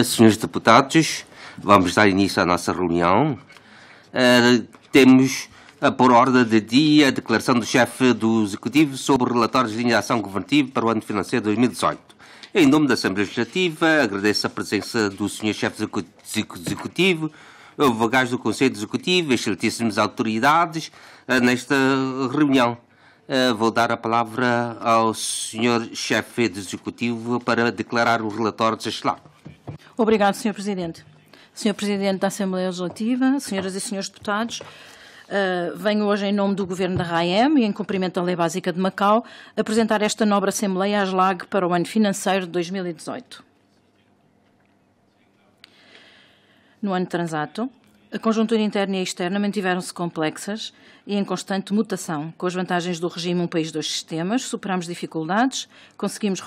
Senhores deputados, vamos dar início à nossa reunião. Temos por ordem de dia a declaração do chefe do Executivo sobre o relatório de linha de ação governativa para o ano financeiro de 2018. Em nome da Assembleia Legislativa, agradeço a presença do Sr. Chefe do Executivo, vogais do Conselho Executivo, excelentíssimas autoridades nesta reunião. Vou dar a palavra ao Sr. Chefe do Executivo para declarar o relatório desastelado. Obrigado, Sr. Presidente. Sr. Presidente da Assembleia Legislativa, senhoras e senhores deputados, venho hoje em nome do Governo da RAEM e em cumprimento da Lei Básica de Macau apresentar esta nobre Assembleia às LAG para o ano financeiro de 2018. No ano transato, a conjuntura interna e externa mantiveram-se complexas e em constante mutação. Com as vantagens do regime Um País, Dois Sistemas, superamos dificuldades, conseguimos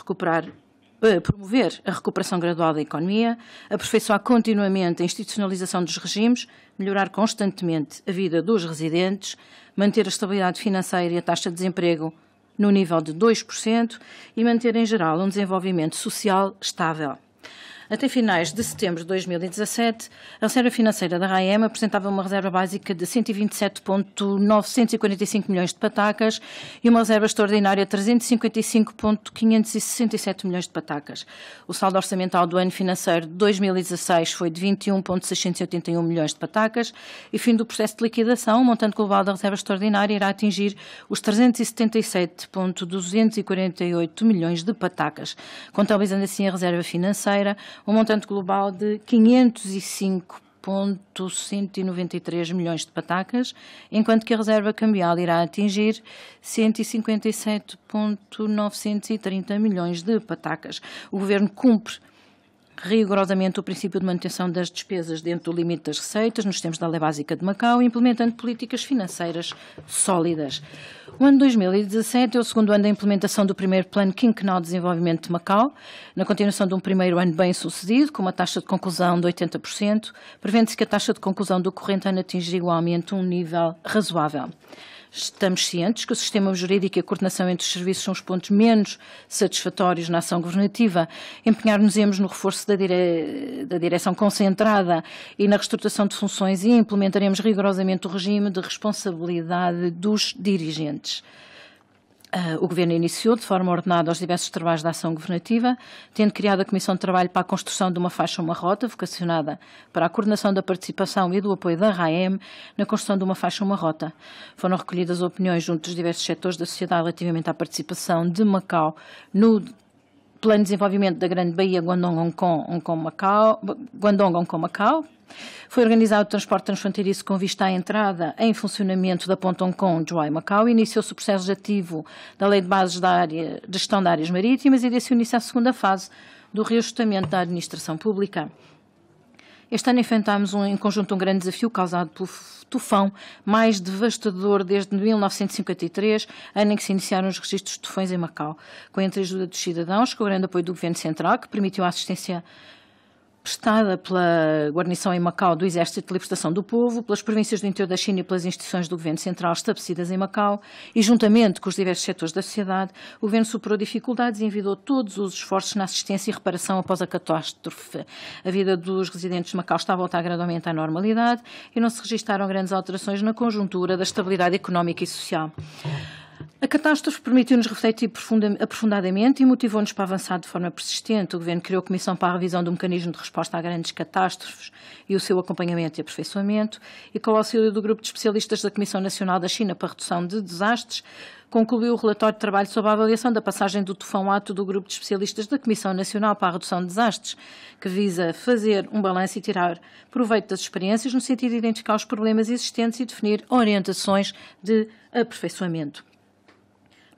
promover a recuperação gradual da economia, aperfeiçoar continuamente a institucionalização dos regimes, melhorar constantemente a vida dos residentes, manter a estabilidade financeira e a taxa de desemprego no nível de 2% e manter, em geral, um desenvolvimento social estável. Até finais de setembro de 2017, a reserva financeira da RAEM apresentava uma reserva básica de 127,945 milhões de patacas e uma reserva extraordinária de 355,567 milhões de patacas. O saldo orçamental do ano financeiro de 2016 foi de 21,681 milhões de patacas e, fim do processo de liquidação, o montante global da reserva extraordinária irá atingir os 377,248 milhões de patacas, contabilizando assim a reserva financeira, um montante global de 505,193 milhões de patacas, enquanto que a reserva cambial irá atingir 157,930 milhões de patacas. O Governo cumpre rigorosamente o princípio de manutenção das despesas dentro do limite das receitas, nos termos da Lei Básica de Macau, implementando políticas financeiras sólidas. O ano 2017 é o segundo ano da implementação do primeiro Plano Quinquenal de Desenvolvimento de Macau, na continuação de um primeiro ano bem sucedido, com uma taxa de conclusão de 80%, prevendo-se que a taxa de conclusão do corrente ano atingir igualmente um nível razoável. Estamos cientes que o sistema jurídico e a coordenação entre os serviços são os pontos menos satisfatórios na ação governativa. Empenhar-nos-emos no reforço da direção concentrada e na reestruturação de funções e implementaremos rigorosamente o regime de responsabilidade dos dirigentes. O Governo iniciou de forma ordenada os diversos trabalhos da ação governativa, tendo criado a Comissão de Trabalho para a construção de uma faixa, uma rota, vocacionada para a coordenação da participação e do apoio da RAEM na construção de uma faixa, uma rota. Foram recolhidas opiniões junto dos diversos setores da sociedade relativamente à participação de Macau no Plano de Desenvolvimento da Grande Baía Guandong-Hong Kong-Macau. Foi organizado o transporte transfronteiriço com vista à entrada em funcionamento da Ponte Hong Kong-Zhuhai-Macau. Iniciou-se o processo legislativo da Lei de Bases de Gestão de Áreas Marítimas e deu-se início à segunda fase do reajustamento da administração pública. Este ano enfrentámos em conjunto um grande desafio causado pelo tufão mais devastador desde 1953, ano em que se iniciaram os registros de tufões em Macau, com a entreajuda dos cidadãos, com o grande apoio do Governo Central, que permitiu a assistência prestada pela guarnição em Macau do Exército de Libertação do Povo, pelas províncias do interior da China e pelas instituições do Governo Central estabelecidas em Macau e, juntamente com os diversos setores da sociedade, o Governo superou dificuldades e envidou todos os esforços na assistência e reparação após a catástrofe. A vida dos residentes de Macau está a voltar gradualmente à normalidade e não se registaram grandes alterações na conjuntura da estabilidade económica e social. A catástrofe permitiu-nos refletir aprofundadamente e motivou-nos para avançar de forma persistente. O Governo criou a Comissão para a revisão do mecanismo de resposta a grandes catástrofes e o seu acompanhamento e aperfeiçoamento, e com o auxílio do Grupo de Especialistas da Comissão Nacional da China para a Redução de Desastres, concluiu o relatório de trabalho sobre a avaliação da passagem do tufão Ato do Grupo de Especialistas da Comissão Nacional para a Redução de Desastres, que visa fazer um balanço e tirar proveito das experiências no sentido de identificar os problemas existentes e definir orientações de aperfeiçoamento.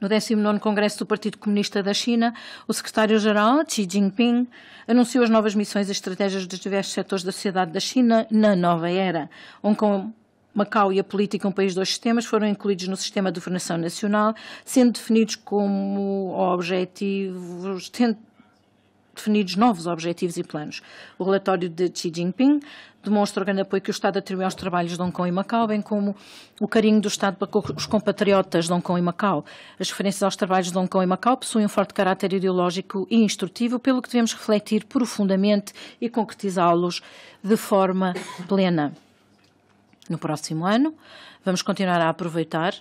No 19º Congresso do Partido Comunista da China, o secretário-geral, Xi Jinping, anunciou as novas missões e estratégias dos diversos setores da sociedade da China na nova era. Hong Kong, Macau e a política Um País, Dois Sistemas foram incluídos no sistema de governação nacional, sendo definidos como objetivos definidos novos objetivos e planos. O relatório de Xi Jinping demonstra o grande apoio que o Estado atribui aos trabalhos de Hong Kong e Macau, bem como o carinho do Estado para com os compatriotas de Hong Kong e Macau. As referências aos trabalhos de Hong Kong e Macau possuem um forte caráter ideológico e instrutivo, pelo que devemos refletir profundamente e concretizá-los de forma plena. No próximo ano, vamos continuar a aproveitar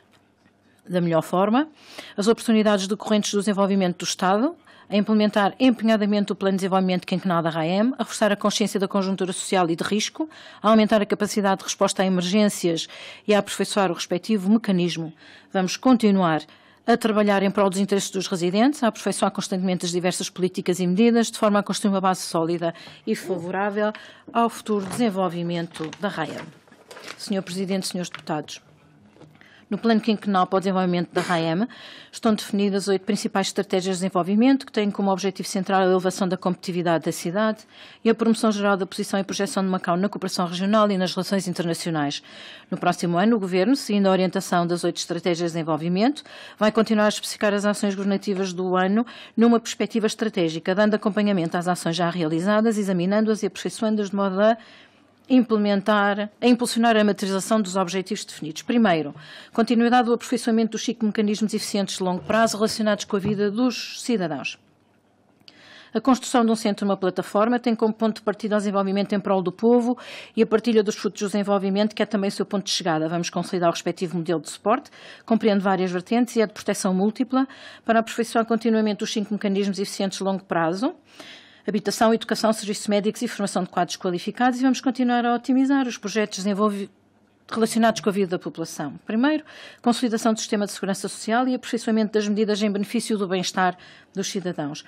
da melhor forma as oportunidades decorrentes do desenvolvimento do Estado, a implementar empenhadamente o Plano de Desenvolvimento Quinquenal da RAEM, a reforçar a consciência da conjuntura social e de risco, a aumentar a capacidade de resposta a emergências e a aperfeiçoar o respectivo mecanismo. Vamos continuar a trabalhar em prol dos interesses dos residentes, a aperfeiçoar constantemente as diversas políticas e medidas, de forma a construir uma base sólida e favorável ao futuro desenvolvimento da RAEM. Senhor Presidente, senhores deputados, no Plano Quinquenal para o Desenvolvimento da RAEM estão definidas 8 principais estratégias de desenvolvimento que têm como objetivo central a elevação da competitividade da cidade e a promoção geral da posição e projeção de Macau na cooperação regional e nas relações internacionais. No próximo ano, o Governo, seguindo a orientação das 8 estratégias de desenvolvimento, vai continuar a especificar as ações governativas do ano numa perspectiva estratégica, dando acompanhamento às ações já realizadas, examinando-as e aperfeiçoando-as de modo a impulsionar a materialização dos objetivos definidos. Primeiro, continuidade do aperfeiçoamento dos 5 mecanismos eficientes de longo prazo relacionados com a vida dos cidadãos. A construção de um centro e uma plataforma tem como ponto de partida o desenvolvimento em prol do povo e a partilha dos frutos do desenvolvimento, que é também o seu ponto de chegada. Vamos consolidar o respectivo modelo de suporte, compreende várias vertentes e é de proteção múltipla, para aperfeiçoar continuamente os 5 mecanismos eficientes de longo prazo: habitação, educação, serviços médicos e formação de quadros qualificados, e vamos continuar a otimizar os projetos relacionados com a vida da população. Primeiro, consolidação do sistema de segurança social e aperfeiçoamento das medidas em benefício do bem-estar dos cidadãos.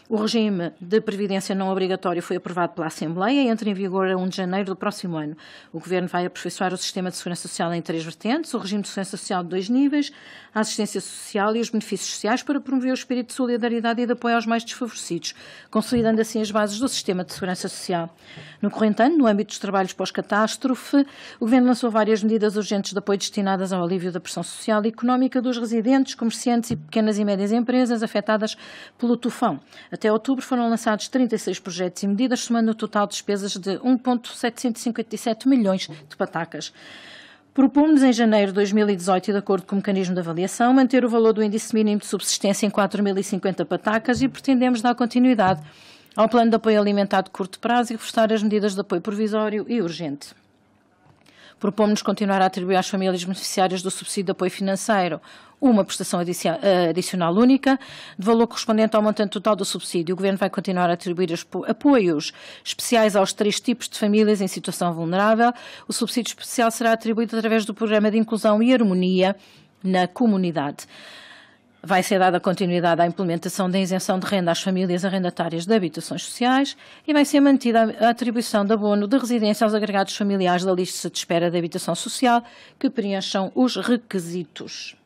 O regime de previdência não obrigatório foi aprovado pela Assembleia e entra em vigor a 1 de janeiro do próximo ano. O Governo vai aperfeiçoar o sistema de segurança social em 3 vertentes: o regime de segurança social de 2 níveis, a assistência social e os benefícios sociais, para promover o espírito de solidariedade e de apoio aos mais desfavorecidos, consolidando assim as bases do sistema de segurança social. No corrente ano, no âmbito dos trabalhos pós-catástrofe, o Governo lançou várias medidas urgentes de apoio destinadas ao alívio da pressão social e económica dos residentes, comerciantes e pequenas e médias empresas afetadas pelo tufão. Até outubro foram lançados 36 projetos e medidas, somando o total de despesas de 1,757 milhões de patacas. Propomos em janeiro de 2018, e de acordo com o mecanismo de avaliação, manter o valor do índice mínimo de subsistência em 4.050 patacas e pretendemos dar continuidade ao plano de apoio alimentar de curto prazo e reforçar as medidas de apoio provisório e urgente. Propomos continuar a atribuir às famílias beneficiárias do subsídio de apoio financeiro uma prestação adicional única, de valor correspondente ao montante total do subsídio. O Governo vai continuar a atribuir apoios especiais aos 3 tipos de famílias em situação vulnerável. O subsídio especial será atribuído através do Programa de Inclusão e Harmonia na Comunidade. Vai ser dada continuidade à implementação da isenção de renda às famílias arrendatárias de habitações sociais e vai ser mantida a atribuição de abono de residência aos agregados familiares da lista de espera de habitação social que preencham os requisitos.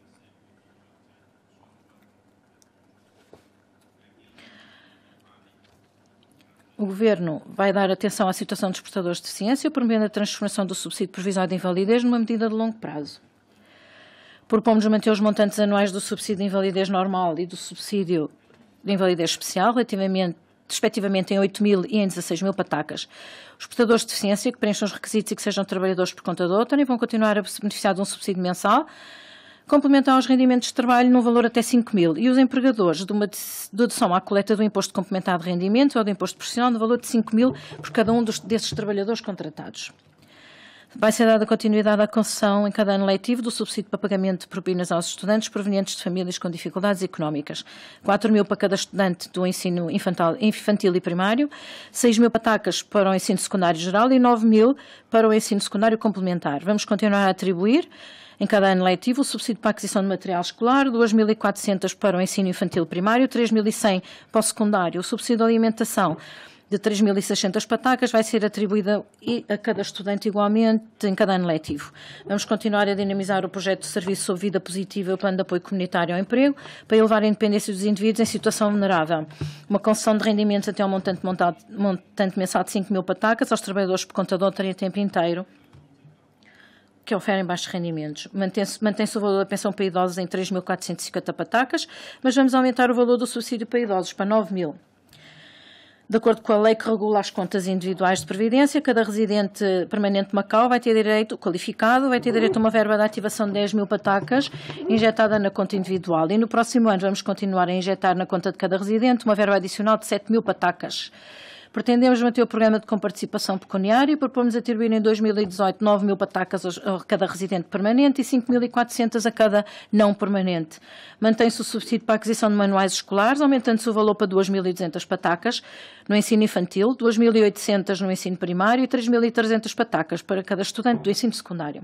O Governo vai dar atenção à situação dos portadores de deficiência, promovendo a transformação do subsídio provisório de invalidez numa medida de longo prazo. Propomos manter os montantes anuais do subsídio de invalidez normal e do subsídio de invalidez especial, respectivamente em 8.000 e em 16.000 patacas. Os portadores de deficiência que preencham os requisitos e que sejam trabalhadores por conta de outrem vão continuar a beneficiar de um subsídio mensal, complementar aos rendimentos de trabalho num valor até 5.000, e os empregadores de uma dedução à coleta do imposto complementado de rendimento ou do imposto profissional no valor de 5.000 por cada um desses trabalhadores contratados. Vai ser dada continuidade à concessão em cada ano letivo do subsídio para pagamento de propinas aos estudantes provenientes de famílias com dificuldades económicas. 4.000 para cada estudante do ensino infantil e primário, 6.000 patacas para o ensino secundário geral e 9.000 para o ensino secundário complementar. Vamos continuar a atribuir em cada ano letivo o subsídio para a aquisição de material escolar, 2.400 para o ensino infantil primário, 3.100 para o secundário. O subsídio de alimentação de 3.600 patacas vai ser atribuída a cada estudante igualmente em cada ano letivo. Vamos continuar a dinamizar o projeto de serviço sobre vida positiva e o plano de apoio comunitário ao emprego para elevar a independência dos indivíduos em situação vulnerável. Uma concessão de rendimentos até ao montante mensal de 5.000 patacas aos trabalhadores por conta de outrem a tempo inteiro que oferem baixos rendimentos. Mantém-se o valor da pensão para idosos em 3.450 patacas, mas vamos aumentar o valor do subsídio para idosos para 9.000. De acordo com a lei que regula as contas individuais de previdência, cada residente permanente de Macau vai ter direito, qualificado, vai ter direito a uma verba de ativação de 10.000 patacas injetada na conta individual. E no próximo ano vamos continuar a injetar na conta de cada residente uma verba adicional de 7.000 patacas. Pretendemos manter o programa de comparticipação pecuniária e propomos atribuir em 2018 9.000 patacas a cada residente permanente e 5.400 a cada não permanente. Mantém-se o subsídio para a aquisição de manuais escolares, aumentando-se o valor para 2.200 patacas no ensino infantil, 2.800 no ensino primário e 3.300 patacas para cada estudante do ensino secundário.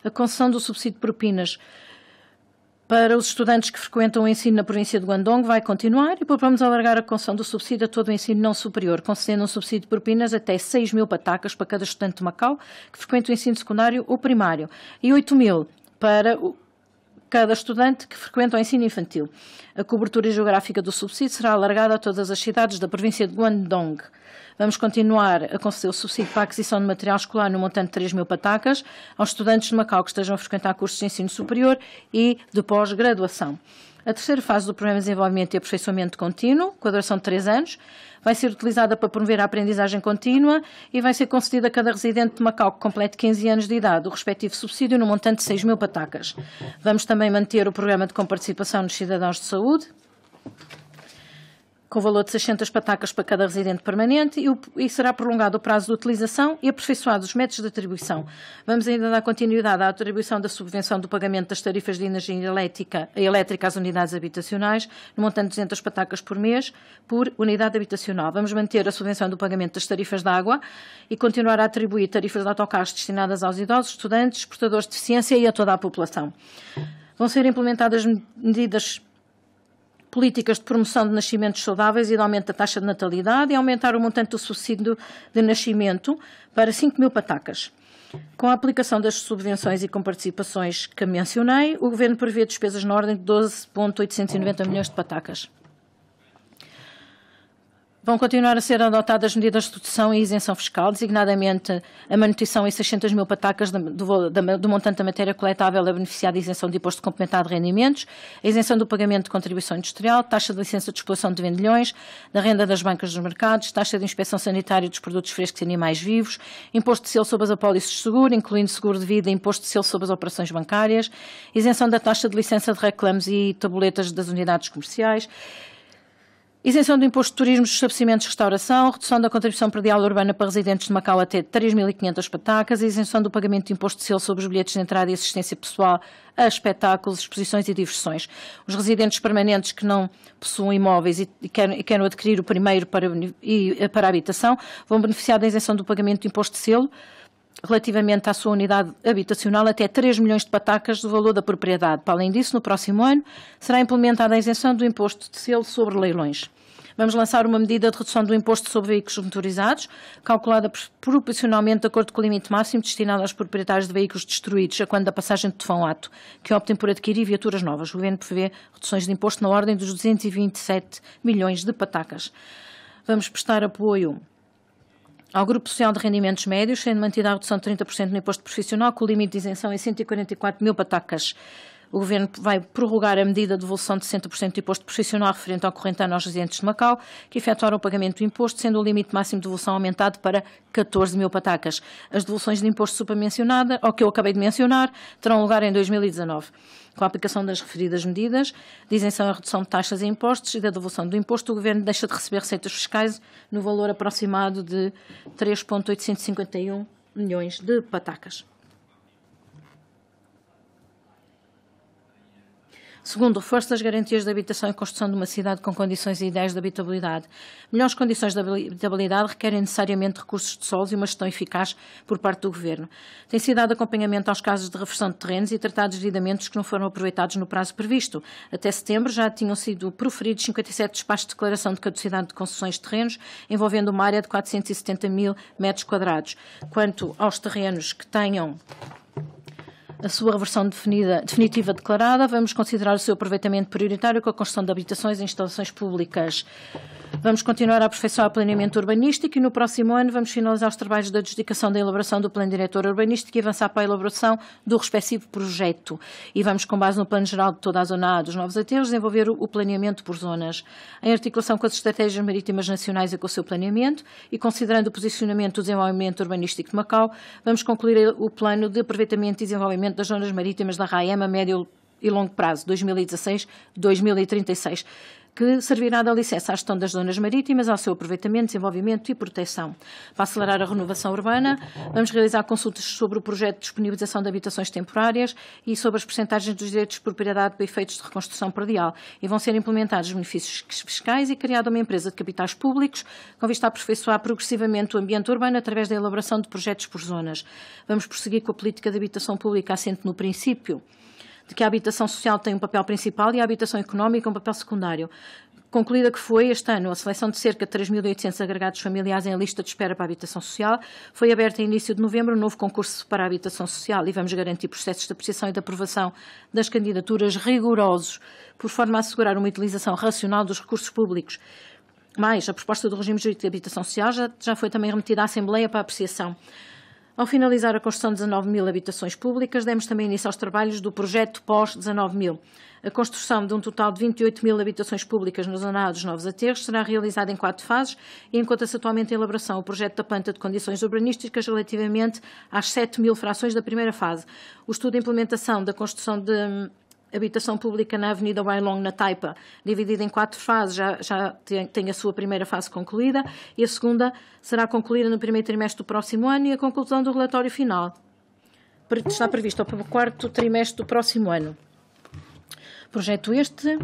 A concessão do subsídio de propinas para os estudantes que frequentam o ensino na província de Guangdong vai continuar e propomos alargar a concessão do subsídio a todo o ensino não superior, concedendo um subsídio de propinas até 6.000 patacas para cada estudante de Macau que frequenta o ensino secundário ou primário e 8.000 para cada estudante que frequenta o ensino infantil. A cobertura geográfica do subsídio será alargada a todas as cidades da província de Guangdong. Vamos continuar a conceder o subsídio para a aquisição de material escolar no montante de 3.000 patacas aos estudantes de Macau que estejam a frequentar cursos de ensino superior e de pós-graduação. A terceira fase do Programa de Desenvolvimento e Aperfeiçoamento Contínuo, com a duração de 3 anos, vai ser utilizada para promover a aprendizagem contínua e vai ser concedida a cada residente de Macau que complete 15 anos de idade o respectivo subsídio no montante de 6.000 patacas. Vamos também manter o Programa de Comparticipação dos Cidadãos de Saúde, com valor de 600 patacas para cada residente permanente e será prolongado o prazo de utilização e aperfeiçoados os métodos de atribuição. Vamos ainda dar continuidade à atribuição da subvenção do pagamento das tarifas de energia elétrica às unidades habitacionais, no montante de 200 patacas por mês por unidade habitacional. Vamos manter a subvenção do pagamento das tarifas de água e continuar a atribuir tarifas de autocarros destinadas aos idosos, estudantes, portadores de deficiência e a toda a população. Vão ser implementadas medidas políticas de promoção de nascimentos saudáveis e de aumento da taxa de natalidade e aumentar o montante do subsídio de nascimento para 5.000 patacas. Com a aplicação das subvenções e comparticipações que mencionei, o Governo prevê despesas na ordem de 12.890 milhões de patacas. Vão continuar a ser adotadas medidas de redução e isenção fiscal, designadamente a manutenção em 600.000 patacas do montante da matéria coletável a beneficiar da isenção de imposto complementado de rendimentos, a isenção do pagamento de contribuição industrial, taxa de licença de exploração de vendilhões, da renda das bancas dos mercados, taxa de inspeção sanitária dos produtos frescos e animais vivos, imposto de selo sobre as apólices de seguro, incluindo seguro de vida e imposto de selo sobre as operações bancárias, isenção da taxa de licença de reclames e tabuletas das unidades comerciais, isenção do imposto de turismo dos estabelecimentos de restauração, redução da contribuição predial urbana para residentes de Macau até 3.500 patacas, isenção do pagamento de imposto de selo sobre os bilhetes de entrada e assistência pessoal a espetáculos, exposições e diversões. Os residentes permanentes que não possuem imóveis e querem adquirir o primeiro para a habitação vão beneficiar da isenção do pagamento de imposto de selo relativamente à sua unidade habitacional até 3 milhões de patacas do valor da propriedade. Para além disso, no próximo ano, será implementada a isenção do imposto de selo sobre leilões. Vamos lançar uma medida de redução do imposto sobre veículos motorizados, calculada proporcionalmente de acordo com o limite máximo destinado aos proprietários de veículos destruídos a quando da passagem de tufão-ato, que optem por adquirir viaturas novas. O Governo prevê reduções de imposto na ordem dos 227 milhões de patacas. Vamos prestar apoio ao Grupo Social de Rendimentos Médios, sendo mantida a redução de 30% no imposto profissional, com o limite de isenção em 144.000 patacas. O Governo vai prorrogar a medida de devolução de 60% do imposto profissional referente ao corrente ano aos residentes de Macau, que efetuaram o pagamento do imposto, sendo o limite máximo de devolução aumentado para 14.000 patacas. As devoluções de imposto supramencionada, ou que eu acabei de mencionar, terão lugar em 2019. Com a aplicação das referidas medidas de isenção e redução de taxas e impostos e da devolução do imposto, o Governo deixa de receber receitas fiscais no valor aproximado de 3.851 milhões de patacas. Segundo, reforço das garantias de habitação e construção de uma cidade com condições ideais de habitabilidade. Melhores condições de habitabilidade requerem necessariamente recursos de solos e uma gestão eficaz por parte do Governo. Tem sido dado acompanhamento aos casos de reversão de terrenos e tratados desviamentos que não foram aproveitados no prazo previsto. Até setembro já tinham sido proferidos 57 despachos de declaração de caducidade de concessões de terrenos, envolvendo uma área de 470.000 metros quadrados. Quanto aos terrenos que tenham a sua reversão definitiva declarada, vamos considerar o seu aproveitamento prioritário com a construção de habitações e instalações públicas. Vamos continuar a aperfeiçoar o planeamento urbanístico e no próximo ano vamos finalizar os trabalhos da adjudicação da elaboração do plano diretor urbanístico e avançar para a elaboração do respectivo projeto. E vamos, com base no plano geral de toda a zona A dos novos aterros, desenvolver o planeamento por zonas. Em articulação com as estratégias marítimas nacionais e com o seu planeamento e considerando o posicionamento do desenvolvimento urbanístico de Macau, vamos concluir o plano de aproveitamento e desenvolvimento das zonas marítimas da RAEM a médio e longo prazo, 2016-2036. Que servirá de alicerce à gestão das zonas marítimas, ao seu aproveitamento, desenvolvimento e proteção. Para acelerar a renovação urbana, vamos realizar consultas sobre o projeto de disponibilização de habitações temporárias e sobre as percentagens dos direitos de propriedade para efeitos de reconstrução predial. E vão ser implementados benefícios fiscais e criada uma empresa de capitais públicos com vista a aperfeiçoar progressivamente o ambiente urbano através da elaboração de projetos por zonas. Vamos prosseguir com a política de habitação pública assente no princípio de que a habitação social tem um papel principal e a habitação económica um papel secundário. Concluída que foi, este ano, a seleção de cerca de 3.800 agregados familiares em lista de espera para a habitação social, foi aberta em início de novembro um novo concurso para a habitação social e vamos garantir processos de apreciação e de aprovação das candidaturas rigorosos, por forma a assegurar uma utilização racional dos recursos públicos. Mais, a proposta do regime jurídico de habitação social já foi também remetida à Assembleia para apreciação. Ao finalizar a construção de 19.000 habitações públicas, demos também início aos trabalhos do projeto pós-19.000. A construção de um total de 28.000 habitações públicas na zona A dos novos aterros será realizada em 4 fases e encontra-se atualmente em elaboração o projeto da planta de condições urbanísticas relativamente às 7.000 frações da primeira fase. O estudo de implementação da construção de habitação pública na Avenida Wailong, na Taipa, dividida em 4 fases, já tem a sua primeira fase concluída e a segunda será concluída no primeiro trimestre do próximo ano e a conclusão do relatório final está prevista para o 4º trimestre do próximo ano. Projeto este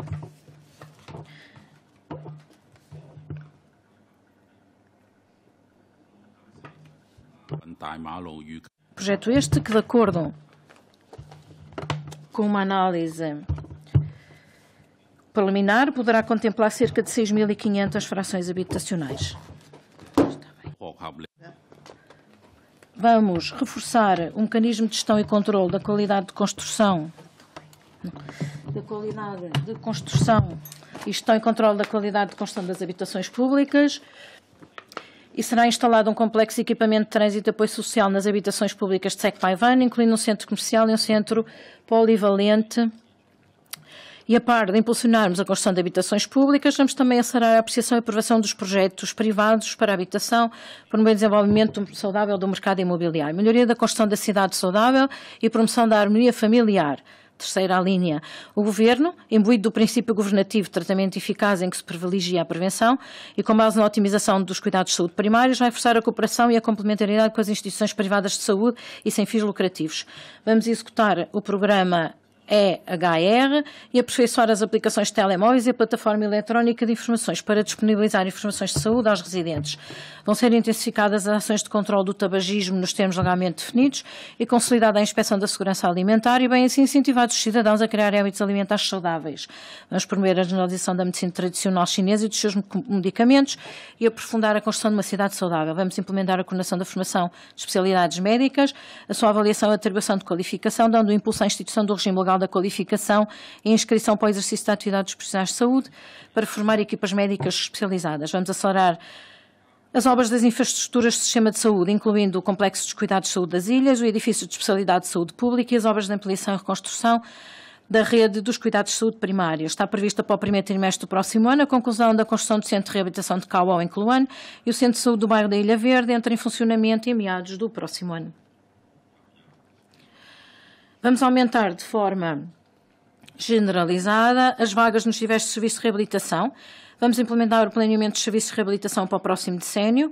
que, de acordo com uma análise preliminar, poderá contemplar cerca de 6.500 frações habitacionais. Vamos reforçar um mecanismo de gestão e controle da qualidade de construção, e gestão e controle da qualidade de construção das habitações públicas. E será instalado um complexo de equipamento de trânsito e apoio social nas habitações públicas de Secpaivan, incluindo um centro comercial e um centro polivalente. E a par de impulsionarmos a construção de habitações públicas, vamos também acelerar a apreciação e aprovação dos projetos privados para a habitação, promover o desenvolvimento saudável do mercado imobiliário, melhoria da construção da cidade saudável e promoção da harmonia familiar. Terceira linha, o Governo, imbuído do princípio governativo de tratamento eficaz em que se privilegia a prevenção e com base na otimização dos cuidados de saúde primários, vai reforçar a cooperação e a complementaridade com as instituições privadas de saúde e sem fins lucrativos. Vamos executar o programa EHR e aperfeiçoar as aplicações de telemóveis e a plataforma eletrónica de informações para disponibilizar informações de saúde aos residentes. Vão ser intensificadas as ações de controle do tabagismo nos termos legalmente definidos e consolidada a inspeção da segurança alimentar e bem assim incentivados os cidadãos a criar hábitos alimentares saudáveis. Vamos promover a generalização da medicina tradicional chinesa e dos seus medicamentos e aprofundar a construção de uma cidade saudável. Vamos implementar a coordenação da formação de especialidades médicas, a sua avaliação e atribuição de qualificação, dando impulso à instituição do regime legal da qualificação e inscrição para o exercício de atividades dos profissionais de saúde para formar equipas médicas especializadas. Vamos acelerar as obras das infraestruturas do sistema de saúde, incluindo o complexo dos cuidados de saúde das ilhas, o edifício de especialidade de saúde pública e as obras de ampliação e reconstrução da rede dos cuidados de saúde primária. Está prevista para o primeiro trimestre do próximo ano a conclusão da construção do Centro de Reabilitação de Kauau em Kluane e o Centro de Saúde do bairro da Ilha Verde entra em funcionamento em meados do próximo ano. Vamos aumentar de forma generalizada as vagas nos diversos serviços de reabilitação. Vamos implementar o planeamento dos serviços de reabilitação para o próximo decênio,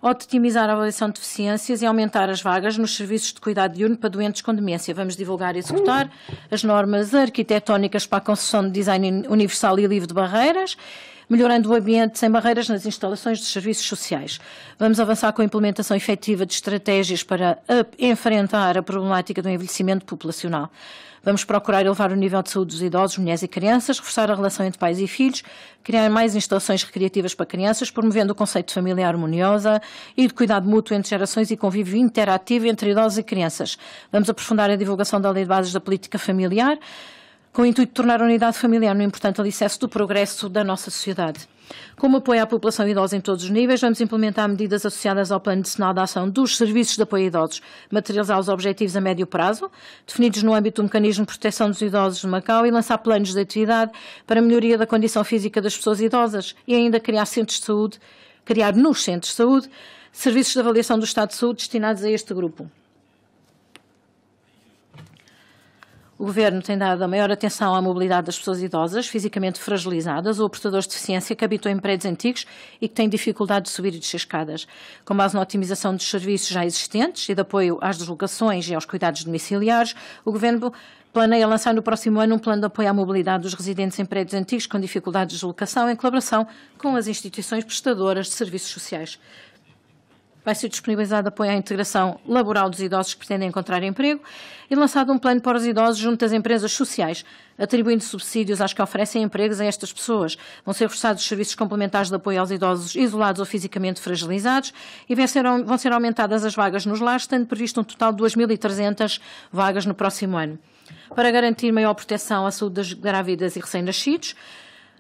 otimizar a avaliação de deficiências e aumentar as vagas nos serviços de cuidado diurno para doentes com demência. Vamos divulgar e executar as normas arquitetónicas para a construção de design universal e livre de barreiras, melhorando o ambiente sem barreiras nas instalações de serviços sociais. Vamos avançar com a implementação efetiva de estratégias para enfrentar a problemática do envelhecimento populacional. Vamos procurar elevar o nível de saúde dos idosos, mulheres e crianças, reforçar a relação entre pais e filhos, criar mais instalações recreativas para crianças, promovendo o conceito de família harmoniosa e de cuidado mútuo entre gerações e convívio interativo entre idosos e crianças. Vamos aprofundar a divulgação da Lei de Bases da Política Familiar, com o intuito de tornar a unidade familiar um importante alicerce do progresso da nossa sociedade. Como apoio à população idosa em todos os níveis, vamos implementar medidas associadas ao Plano Nacional de Ação dos Serviços de Apoio a Idosos, materializar os objetivos a médio prazo, definidos no âmbito do Mecanismo de Proteção dos Idosos de Macau, e lançar planos de atividade para a melhoria da condição física das pessoas idosas e ainda criar nos centros de saúde serviços de avaliação do estado de saúde destinados a este grupo. O Governo tem dado a maior atenção à mobilidade das pessoas idosas, fisicamente fragilizadas ou portadores de deficiência que habitam em prédios antigos e que têm dificuldade de subir e descer escadas. Com base na otimização dos serviços já existentes e de apoio às deslocações e aos cuidados domiciliares, o Governo planeia lançar no próximo ano um plano de apoio à mobilidade dos residentes em prédios antigos com dificuldade de deslocação em colaboração com as instituições prestadoras de serviços sociais. Vai ser disponibilizado apoio à integração laboral dos idosos que pretendem encontrar emprego e lançado um plano para os idosos junto às empresas sociais, atribuindo subsídios às que oferecem empregos a estas pessoas. Vão ser reforçados os serviços complementares de apoio aos idosos isolados ou fisicamente fragilizados e vão ser aumentadas as vagas nos lares, tendo previsto um total de 2.300 vagas no próximo ano. Para garantir maior proteção à saúde das grávidas e recém-nascidos,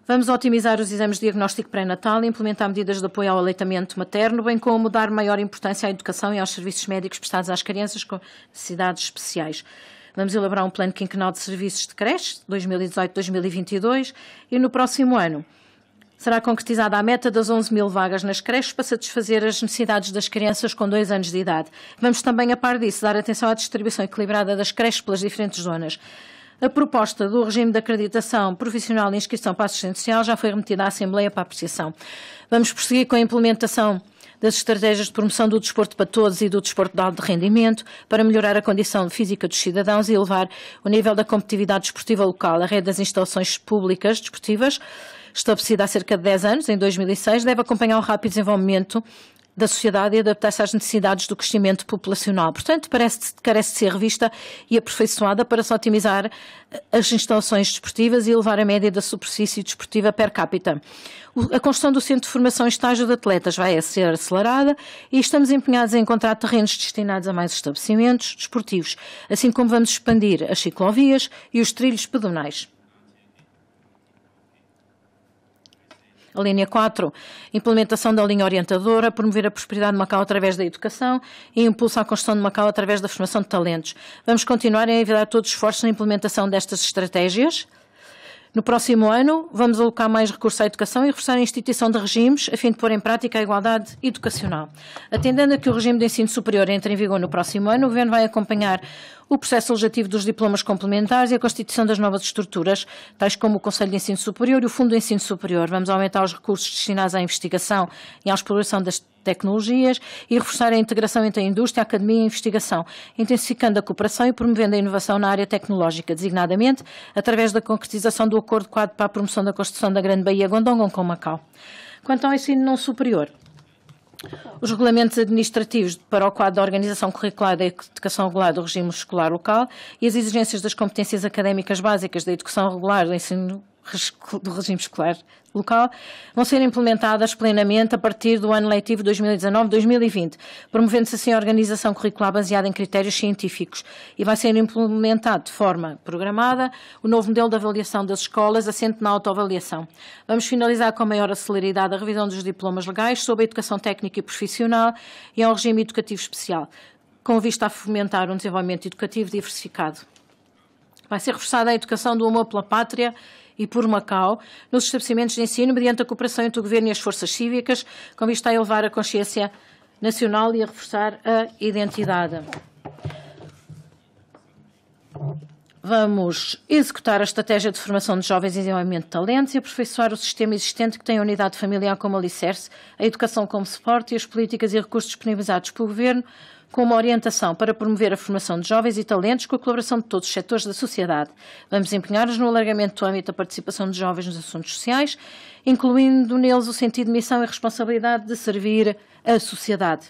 vamos otimizar os exames de diagnóstico pré-natal e implementar medidas de apoio ao aleitamento materno, bem como dar maior importância à educação e aos serviços médicos prestados às crianças com necessidades especiais. Vamos elaborar um plano quinquenal de serviços de creche, 2018-2022, e no próximo ano será concretizada a meta das 11.000 vagas nas creches para satisfazer as necessidades das crianças com 2 anos de idade. Vamos também, a par disso, dar atenção à distribuição equilibrada das creches pelas diferentes zonas. A proposta do regime de acreditação profissional de inscrição para a assistência social já foi remetida à Assembleia para apreciação. Vamos prosseguir com a implementação das estratégias de promoção do desporto para todos e do desporto de alto rendimento para melhorar a condição física dos cidadãos e elevar o nível da competitividade desportiva local. A rede das instalações públicas desportivas, estabelecida há cerca de 10 anos, em 2006, deve acompanhar o rápido desenvolvimento da sociedade e adaptar-se às necessidades do crescimento populacional. Portanto, carece de ser revista e aperfeiçoada para se otimizar as instalações desportivas e elevar a média da superfície desportiva per capita. A construção do Centro de Formação e Estágio de Atletas vai ser acelerada e estamos empenhados em encontrar terrenos destinados a mais estabelecimentos desportivos, assim como vamos expandir as ciclovias e os trilhos pedonais. A linha 4, implementação da linha orientadora, promover a prosperidade de Macau através da educação e impulso à construção de Macau através da formação de talentos. Vamos continuar a enviar todos os esforços na implementação destas estratégias. No próximo ano, vamos alocar mais recursos à educação e reforçar a instituição de regimes a fim de pôr em prática a igualdade educacional. Atendendo a que o regime de ensino superior entre em vigor no próximo ano, o Governo vai acompanhar o processo legislativo dos diplomas complementares e a constituição das novas estruturas, tais como o Conselho de Ensino Superior e o Fundo de Ensino Superior. Vamos aumentar os recursos destinados à investigação e à exploração das tecnologias e reforçar a integração entre a indústria, a academia e a investigação, intensificando a cooperação e promovendo a inovação na área tecnológica, designadamente através da concretização do Acordo Quadro para a promoção da construção da Grande Baía Gondongon com Macau. Quanto ao ensino não superior, os regulamentos administrativos para o quadro da organização curricular da educação regular do regime escolar local e as exigências das competências académicas básicas da educação regular do ensino do regime escolar local vão ser implementadas plenamente a partir do ano letivo 2019-2020, promovendo-se assim a organização curricular baseada em critérios científicos e vai ser implementado de forma programada o novo modelo de avaliação das escolas assente na autoavaliação. Vamos finalizar com maior celeridade a revisão dos diplomas legais sobre a educação técnica e profissional e ao regime educativo especial, com vista a fomentar um desenvolvimento educativo diversificado. Vai ser reforçada a educação do amor pela pátria e por Macau nos estabelecimentos de ensino mediante a cooperação entre o Governo e as forças cívicas, com vista a elevar a consciência nacional e a reforçar a identidade. Vamos executar a estratégia de formação de jovens e desenvolvimento de talentos e aperfeiçoar o sistema existente que tem a unidade familiar como alicerce, a educação como suporte e as políticas e recursos disponibilizados pelo Governo com uma orientação para promover a formação de jovens e talentos com a colaboração de todos os setores da sociedade. Vamos empenhar-nos no alargamento do âmbito da participação de jovens nos assuntos sociais, incluindo neles o sentido de missão e responsabilidade de servir a sociedade.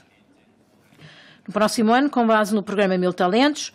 No próximo ano, com base no programa 1000 Talentos,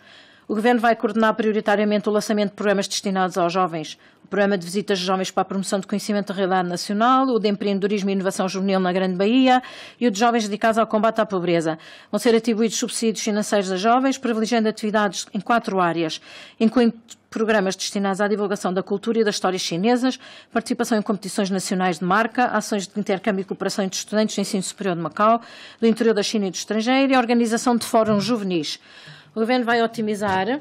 O Governo vai coordenar prioritariamente o lançamento de programas destinados aos jovens. O programa de visitas de jovens para a promoção do conhecimento da realidade nacional, o de empreendedorismo e inovação juvenil na Grande Bahia e o de jovens dedicados ao combate à pobreza. Vão ser atribuídos subsídios financeiros a jovens, privilegiando atividades em 4 áreas, incluindo programas destinados à divulgação da cultura e das histórias chinesas, participação em competições nacionais de marca, ações de intercâmbio e cooperação entre estudantes do ensino superior de Macau, do interior da China e do estrangeiro e a organização de fóruns juvenis. O Governo vai otimizar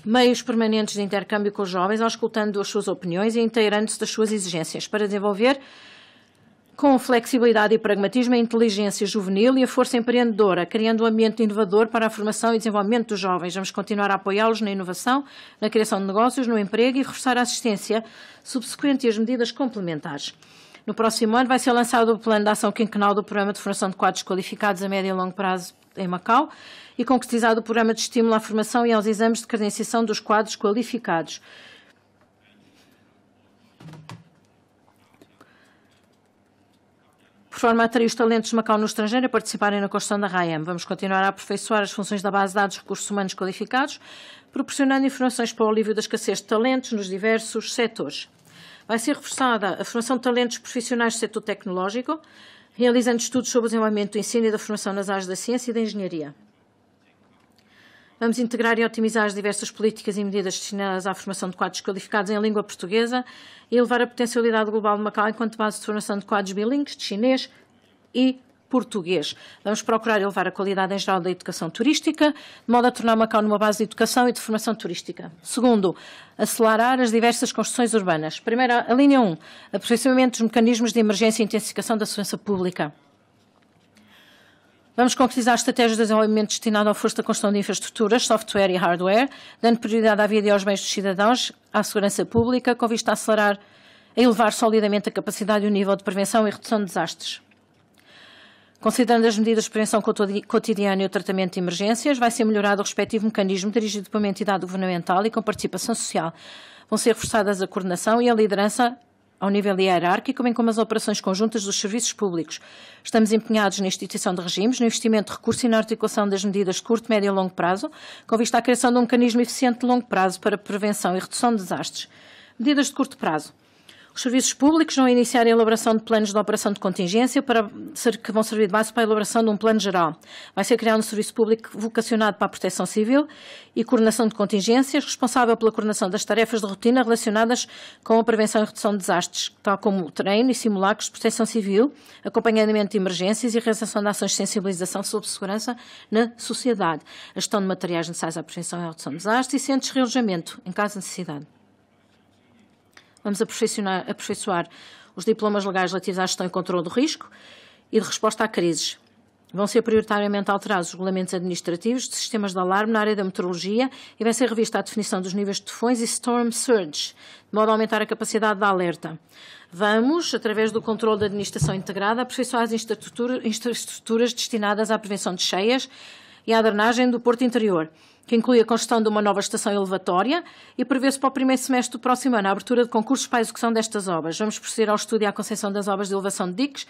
meios permanentes de intercâmbio com os jovens, auscultando as suas opiniões e inteirando-se das suas exigências, para desenvolver com flexibilidade e pragmatismo a inteligência juvenil e a força empreendedora, criando um ambiente inovador para a formação e desenvolvimento dos jovens. Vamos continuar a apoiá-los na inovação, na criação de negócios, no emprego e reforçar a assistência subsequente e as medidas complementares. No próximo ano vai ser lançado o Plano de Ação Quinquenal do Programa de Formação de Quadros Qualificados a médio e longo prazo em Macau e concretizado o Programa de Estímulo à Formação e aos Exames de Credenciação dos Quadros Qualificados. Por forma a atrair os talentos de Macau no estrangeiro a participarem na construção da RAEM. Vamos continuar a aperfeiçoar as funções da base de dados de recursos humanos qualificados, proporcionando informações para o alívio da escassez de talentos nos diversos setores. Vai ser reforçada a formação de talentos profissionais do setor tecnológico, realizando estudos sobre o desenvolvimento do ensino e da formação nas áreas da ciência e da engenharia. Vamos integrar e otimizar as diversas políticas e medidas destinadas à formação de quadros qualificados em língua portuguesa e elevar a potencialidade global de Macau enquanto base de formação de quadros bilíngues de chinês e português. Vamos procurar elevar a qualidade em geral da educação turística, de modo a tornar Macau numa base de educação e de formação turística. Segundo, acelerar as diversas construções urbanas. Primeiro, a linha 1, aperfeiçoamento dos mecanismos de emergência e intensificação da segurança pública. Vamos concretizar estratégias de desenvolvimento destinado ao reforço da construção de infraestruturas, software e hardware, dando prioridade à vida e aos bens dos cidadãos, à segurança pública, com vista a elevar solidamente a capacidade e o nível de prevenção e redução de desastres. Considerando as medidas de prevenção cotidiana e o tratamento de emergências, vai ser melhorado o respectivo mecanismo dirigido por uma entidade governamental e com participação social. Vão ser reforçadas a coordenação e a liderança ao nível hierárquico, bem como as operações conjuntas dos serviços públicos. Estamos empenhados na instituição de regimes, no investimento de recursos e na articulação das medidas de curto, médio e longo prazo, com vista à criação de um mecanismo eficiente de longo prazo para prevenção e redução de desastres. Medidas de curto prazo. Os serviços públicos vão iniciar a elaboração de planos de operação de contingência que vão servir de base para a elaboração de um plano geral. Vai ser criado um serviço público vocacionado para a proteção civil e coordenação de contingências, responsável pela coordenação das tarefas de rotina relacionadas com a prevenção e redução de desastres, tal como treino e simulacros de proteção civil, acompanhamento de emergências e realização de ações de sensibilização sobre segurança na sociedade, a gestão de materiais necessários à prevenção e à redução de desastres e centros de realojamento, em caso de necessidade. Vamos aperfeiçoar os diplomas legais relativos à gestão e controle do risco e de resposta a crises. Vão ser prioritariamente alterados os regulamentos administrativos de sistemas de alarme na área da meteorologia e vai ser revista a definição dos níveis de tufões e storm surge, de modo a aumentar a capacidade de alerta. Vamos, através do controle da administração integrada, aperfeiçoar as infraestruturas destinadas à prevenção de cheias e à drenagem do Porto Interior, que inclui a construção de uma nova estação elevatória e prevê-se para o primeiro semestre do próximo ano a abertura de concursos para a execução destas obras. Vamos proceder ao estudo e à concessão das obras de elevação de diques,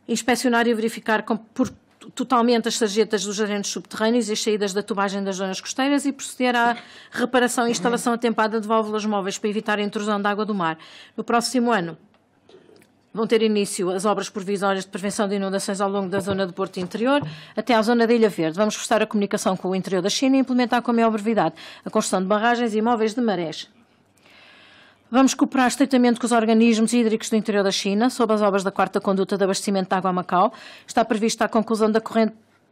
inspecionar e verificar totalmente as sarjetas dos arenos subterrâneos e as saídas da tubagem das zonas costeiras e proceder à reparação e instalação atempada de válvulas móveis para evitar a intrusão de água do mar. No próximo ano, vão ter início as obras provisórias de prevenção de inundações ao longo da zona do Porto Interior até à zona da Ilha Verde. Vamos reforçar a comunicação com o interior da China e implementar com a maior brevidade a construção de barragens e móveis de marés. Vamos cooperar estreitamente com os organismos hídricos do interior da China sobre as obras da quarta conduta de abastecimento de água a Macau. Está prevista a conclusão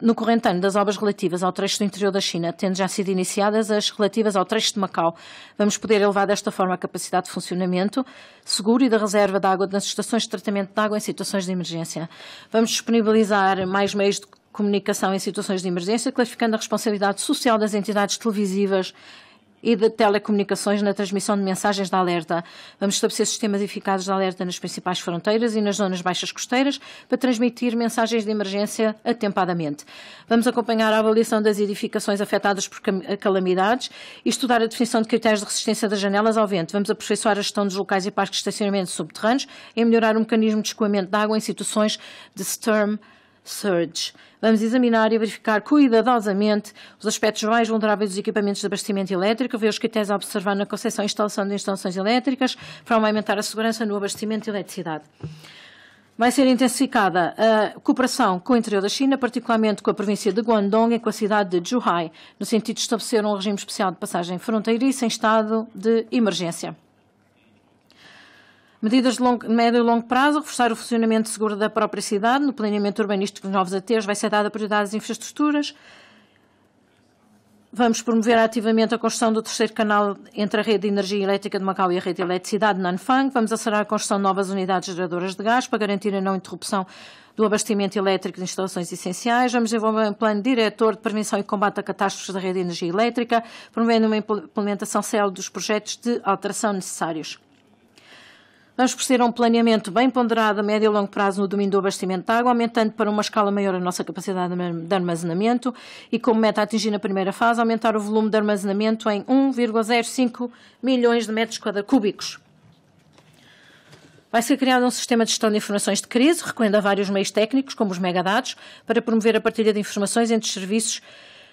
no corrente ano das obras relativas ao trecho do interior da China, tendo já sido iniciadas as relativas ao trecho de Macau. Vamos poder elevar desta forma a capacidade de funcionamento seguro e da reserva de água nas estações de tratamento de água em situações de emergência. Vamos disponibilizar mais meios de comunicação em situações de emergência, clarificando a responsabilidade social das entidades televisivas e de telecomunicações na transmissão de mensagens de alerta. Vamos estabelecer sistemas eficazes de alerta nas principais fronteiras e nas zonas baixas costeiras para transmitir mensagens de emergência atempadamente. Vamos acompanhar a avaliação das edificações afetadas por calamidades e estudar a definição de critérios de resistência das janelas ao vento. Vamos aperfeiçoar a gestão dos locais e parques de estacionamento subterrâneos e melhorar o mecanismo de escoamento de água em situações de storm Surge. Vamos examinar e verificar cuidadosamente os aspectos mais vulneráveis dos equipamentos de abastecimento elétrico, ver os critérios a observar na concessão e instalação de instalações elétricas, para aumentar a segurança no abastecimento de eletricidade. Vai ser intensificada a cooperação com o interior da China, particularmente com a província de Guangdong e com a cidade de Zhuhai, no sentido de estabelecer um regime especial de passagem fronteiriça em estado de emergência. Medidas de médio e longo prazo, reforçar o funcionamento seguro da própria cidade, no planeamento urbanístico dos novos aterros vai ser dada prioridade às infraestruturas. Vamos promover ativamente a construção do terceiro canal entre a rede de energia elétrica de Macau e a rede de eletricidade de Nanfang. Vamos acelerar a construção de novas unidades geradoras de gás para garantir a não interrupção do abastecimento elétrico de instalações essenciais. Vamos desenvolver um plano diretor de prevenção e combate a catástrofes da rede de energia elétrica, promovendo uma implementação célere dos projetos de alteração necessários. Vamos proceder a um planeamento bem ponderado a médio e longo prazo no domínio do abastecimento de água, aumentando para uma escala maior a nossa capacidade de armazenamento e, como meta a atingir na primeira fase, aumentar o volume de armazenamento em 1,05 milhões de metros cúbicos. Vai ser criado um sistema de gestão de informações de crise, recorrendo a vários meios técnicos, como os megadados, para promover a partilha de informações entre os serviços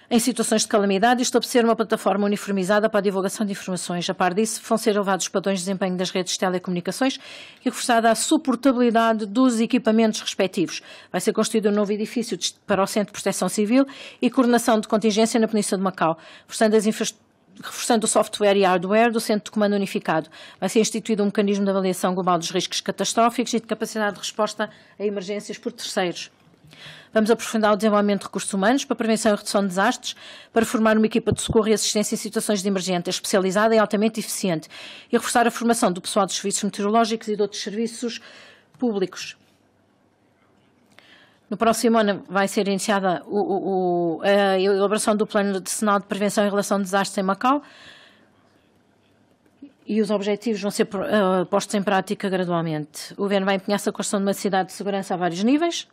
em situações de calamidade e estabelecer uma plataforma uniformizada para a divulgação de informações. A par disso, vão ser elevados os padrões de desempenho das redes de telecomunicações e reforçada a suportabilidade dos equipamentos respectivos. Vai ser construído um novo edifício para o Centro de Proteção Civil e coordenação de contingência na Península de Macau, reforçando o software e hardware do Centro de Comando Unificado. Vai ser instituído um mecanismo de avaliação global dos riscos catastróficos e de capacidade de resposta a emergências por terceiros. Vamos aprofundar o desenvolvimento de recursos humanos para a prevenção e redução de desastres, para formar uma equipa de socorro e assistência em situações de emergência especializada e altamente eficiente e reforçar a formação do pessoal dos serviços meteorológicos e de outros serviços públicos. No próximo ano vai ser iniciada a elaboração do Plano Nacional de Prevenção e Relação de Desastres em Macau e os objetivos vão ser postos em prática gradualmente. O Governo vai empenhar-se a construção de uma cidade de segurança a vários níveis.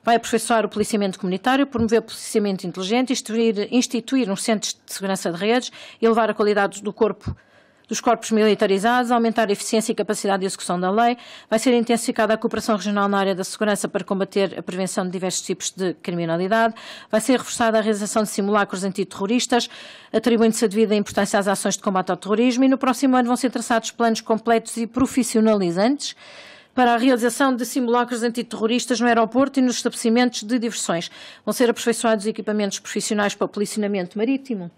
Vai aperfeiçoar o policiamento comunitário, promover o policiamento inteligente, instituir uns centros de segurança de redes e elevar a qualidade dos corpos militarizados, aumentar a eficiência e capacidade de execução da lei. Vai ser intensificada a cooperação regional na área da segurança para combater a prevenção de diversos tipos de criminalidade. Vai ser reforçada a realização de simulacros antiterroristas, atribuindo-se a devida importância às ações de combate ao terrorismo. E no próximo ano vão ser traçados planos completos e profissionalizantes para a realização de simulacros antiterroristas no aeroporto e nos estabelecimentos de diversões. Vão ser aperfeiçoados equipamentos profissionais para o policiamento marítimo.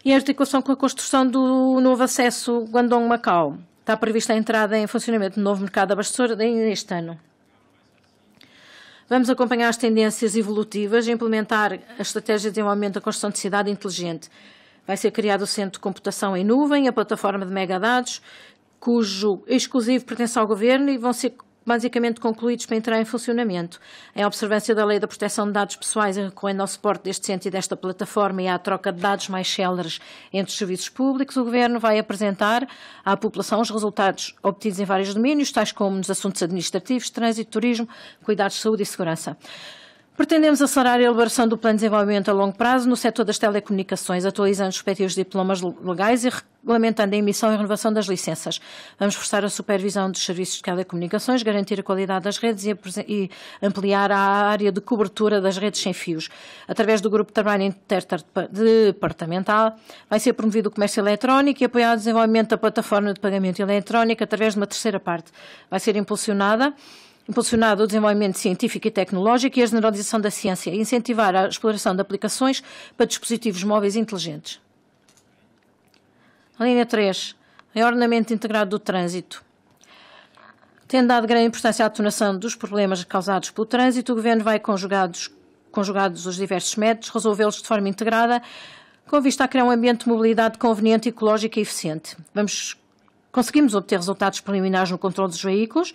E a articulação com a construção do novo acesso Guangdong-Macau. Está prevista a entrada em funcionamento do novo mercado abastecedor este ano. Vamos acompanhar as tendências evolutivas e implementar a estratégia de desenvolvimento da construção de cidade inteligente. Vai ser criado o Centro de Computação em Nuvem, a plataforma de megadados, cujo exclusivo pertence ao Governo e vão ser basicamente concluídos para entrar em funcionamento. Em observância da Lei da Proteção de Dados Pessoais e recorrendo ao suporte deste centro e desta plataforma e à troca de dados mais céleres entre os serviços públicos, o Governo vai apresentar à população os resultados obtidos em vários domínios, tais como nos assuntos administrativos, trânsito, turismo, cuidados de saúde e segurança. Pretendemos acelerar a elaboração do Plano de Desenvolvimento a longo prazo no setor das telecomunicações, atualizando os respectivos diplomas legais e regulamentando a emissão e renovação das licenças. Vamos reforçar a supervisão dos serviços de telecomunicações, garantir a qualidade das redes e ampliar a área de cobertura das redes sem fios. Através do Grupo de Trabalho Interdepartamental, vai ser promovido o comércio eletrónico e apoiado o desenvolvimento da plataforma de pagamento eletrónico através de uma terceira parte. Vai ser impulsionado o desenvolvimento científico e tecnológico e a generalização da ciência e incentivar a exploração de aplicações para dispositivos móveis inteligentes. A linha 3, é o ordenamento integrado do trânsito. Tendo dado grande importância à atuação dos problemas causados pelo trânsito, o Governo vai, conjugados os diversos métodos, resolvê-los de forma integrada, com vista a criar um ambiente de mobilidade conveniente, ecológico e eficiente. Conseguimos obter resultados preliminares no controle dos veículos.